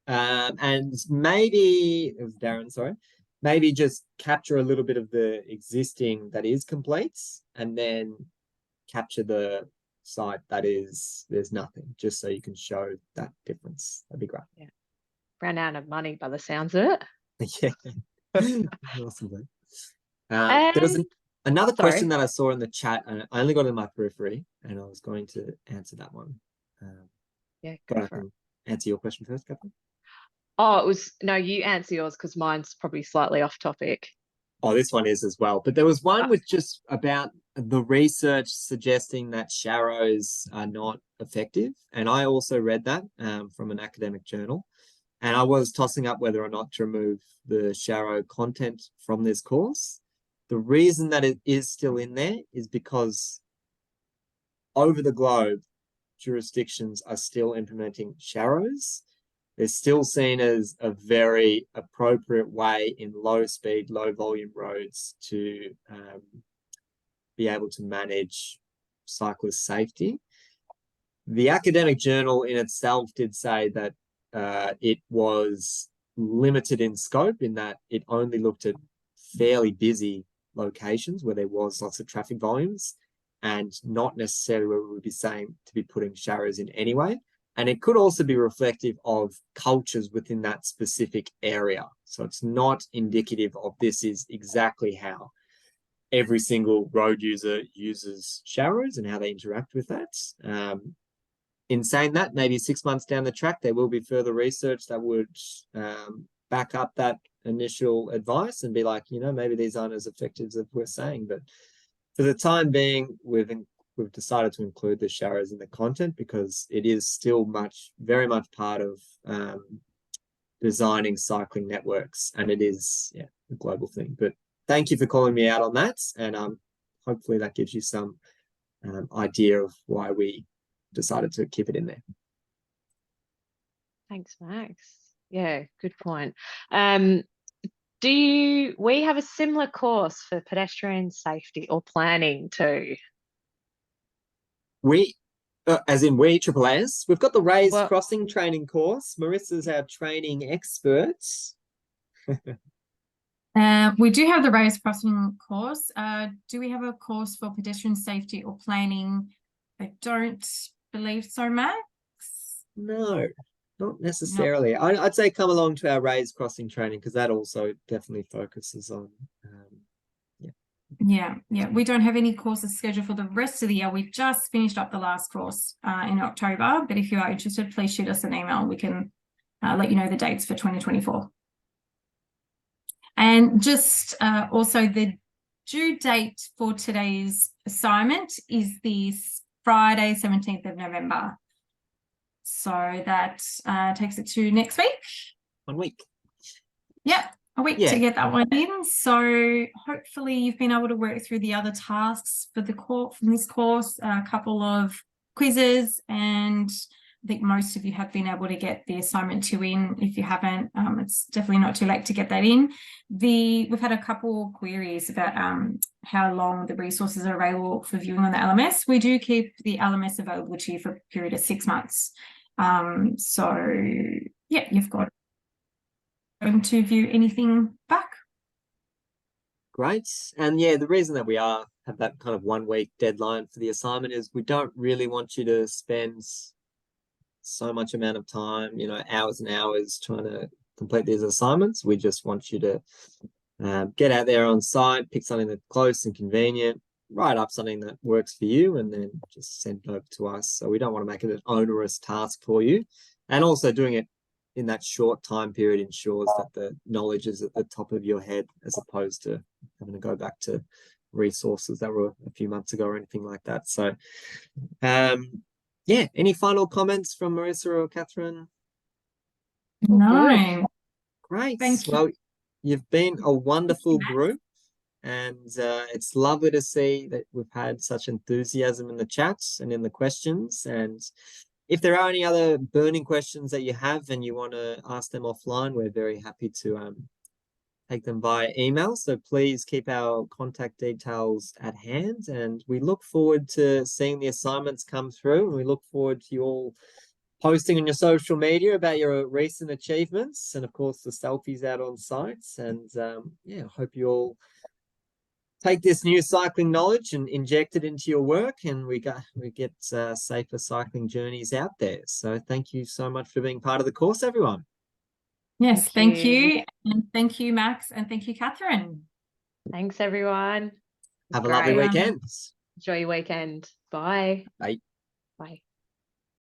And maybe, it was Darren, sorry, maybe just capture a little bit of the existing that is complete and then capture the site that is, there's nothing, just so you can show that difference. That'd be great. Yeah. Ran out of money by the sounds of it. Yeah. Awesome. There was another question that I saw in the chat, and I only got it in my periphery, and I was going to answer that one. Yeah, but I can answer your question first, Catherine. Oh, it was no, you answer yours because mine's probably slightly off topic. Oh, this one is as well. But there was one with just about the research suggesting that sharrows are not effective. And I also read that from an academic journal. And I was tossing up whether or not to remove the sharrow content from this course. The reason that it is still in there is because over the globe, jurisdictions are still implementing sharrows. They're still seen as a very appropriate way in low speed, low volume roads to be able to manage cyclist safety. The academic journal in itself did say that it was limited in scope in that it only looked at fairly busy locations where there was lots of traffic volumes and not necessarily where we would be saying to be putting sharrows in anyway. And it could also be reflective of cultures within that specific area. So it's not indicative of this is exactly how every single road user uses sharrows and how they interact with that. In saying that, maybe 6 months down the track, there will be further research that would back up that initial advice and be like, you know, maybe these aren't as effective as we're saying. But for the time being, we've decided to include the sharrows in the content because it is still very much part of designing cycling networks, and it is a global thing. But thank you for calling me out on that, and hopefully that gives you some idea of why we decided to keep it in there. Thanks, Max. Yeah, good point. Do we have a similar course for pedestrian safety or planning too? We, as in we, AAAS, we've got the raised crossing training course. Marissa's our training expert. We do have the raised crossing course. Do we have a course for pedestrian safety or planning? I don't believe so, Max. No, not necessarily. I'd say come along to our raised crossing training because that also definitely focuses on. Yeah, we don't have any courses scheduled for the rest of the year. We just finished up the last course in October, but if you are interested, please shoot us an email. We can let you know the dates for 2024. And just also the due date for today's assignment is this Friday, 17th of November. So that takes it to next week. 1 week. Yep, a week to get that one in. So hopefully you've been able to work through the other tasks for the course from this course, a couple of quizzes, and I think most of you have been able to get the assignment 2 in. If you haven't, it's definitely not too late to get that in. We've had a couple queries about how long the resources are available for viewing on the LMS. We do keep the LMS available to you for a period of 6 months. So yeah, you've got to view anything back. Great. And yeah, the reason that we have that kind of 1 week deadline for the assignment is we don't really want you to spend so much amount of time, hours and hours trying to complete these assignments. We just want you to get out there on site, pick something that's close and convenient, write up something that works for you, and then just send it over to us. So we don't want to make it an onerous task for you. And also doing it in that short time period ensures that the knowledge is at the top of your head as opposed to having to go back to resources that were a few months ago or anything like that. So yeah, any final comments from Marissa or Catherine? No. Great. Thank you. Well, you've been a wonderful group, and it's lovely to see that we've had such enthusiasm in the chats and in the questions. And if there are any other burning questions that you have and you want to ask them offline, we're very happy to take them via email. So please keep our contact details at hand, and we look forward to seeing the assignments come through, and we look forward to you all posting on your social media about your recent achievements and of course the selfies out on sites. And yeah, I hope you all take this new cycling knowledge and inject it into your work, and we get safer cycling journeys out there. So thank you so much for being part of the course, everyone. Yes, thank you. And thank you, Max, and thank you, Catherine. Thanks, everyone. Have a lovely weekend. Enjoy your weekend. Bye. Bye.